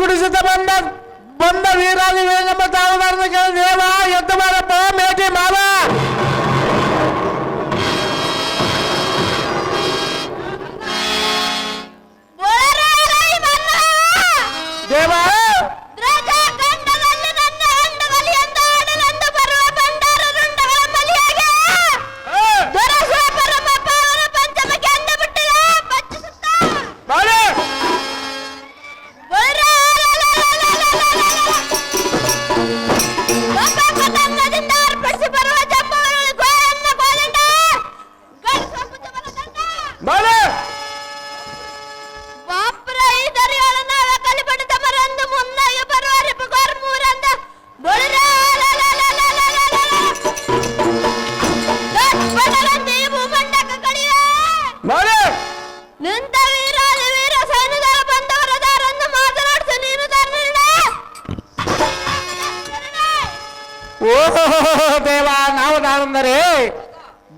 ಗುಡಿಸುತ್ತ ಬಂದ ವೀರಾದಿ ವೇಗಮ್ಮ ತಾವುದಾರನ ದೇವ ಎದ್ದು ಬಾರಪ್ಪ ಮೇಟಿ ಮಾವ. ದೇವ ಕಂಡದಲ್ಲಿ ನನ್ನ ಓಹೋ ದೇವ ನಾವು ನಾವಂದರೆ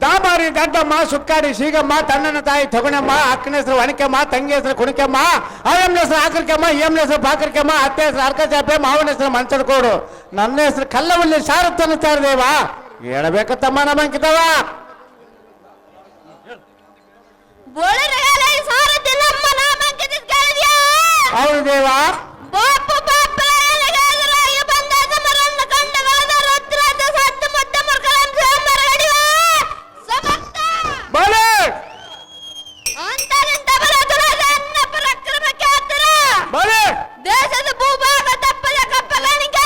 ದಾಬಾರಿ ದಡ್ಡಮ್ಮ ಸುಕ್ಕಾಡಿ ಸೀಗಮ್ಮ ತಣ್ಣನ ತಾಯಿ ತಗುಣಮ್ಮ ಅಕ್ಕನ ಹೆಸರು ಒಣಕೆಮ್ಮ ತಂಗಿ ಹೆಸರು ಕುಣಿಕೆಮ್ಮ ಅವನ ಹೆಸರು ಆಕರ್ಕೆಮ್ಮ ಎಮ್ಮನ ಹೆಸರು ಬಾಕರ್ಕೆಮ್ಮ ಅತ್ತೆ ಹೆಸರು ಅರ್ಕ ಚಾಪೆ ಮಾವನ ಹೆಸರು ಮಂಚದ ಕೋಡು ನನ್ನ ಹೆಸರು ಕಲ್ಲವಲ್ಲಿ ಸಾರುತ್ತನ್ನುತ್ತಾರೆ ದೇವ ಹೇಳಬೇಕತ್ತಮ್ಮ ನಮ್ಮಂಕಿತವ ಹೌದು ದೇವ ದೇಶದ ಭೂಭಾಗ ತಪ್ಪದ ಕಪ್ಪಲಾನಿಗೆ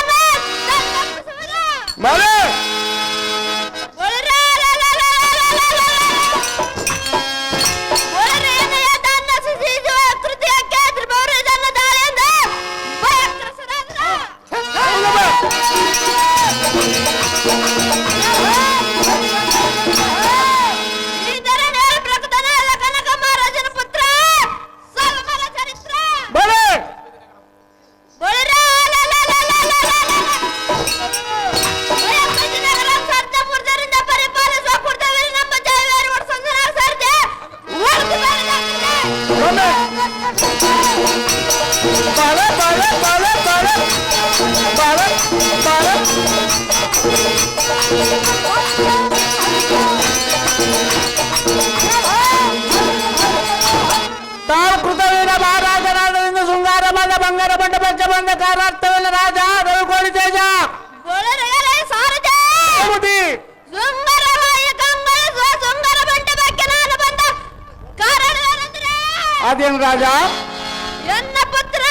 ತಾವು ಕೃತವೀರ ಮಹಾರಾಜರಾದರಿಂದ ಶೃಂಗಾರ ಬಂದ ಬಂಗಾರ ಬಂಡ ಪಂಚ ಬಂದ ಕಾರಾರ್ಥವಲ್ಲ ರಾಜ ರವಿಕೋಳಿ ತೇಜ ಅದೇನು ರಾಜ ಎನ್ನ ಪುತ್ರ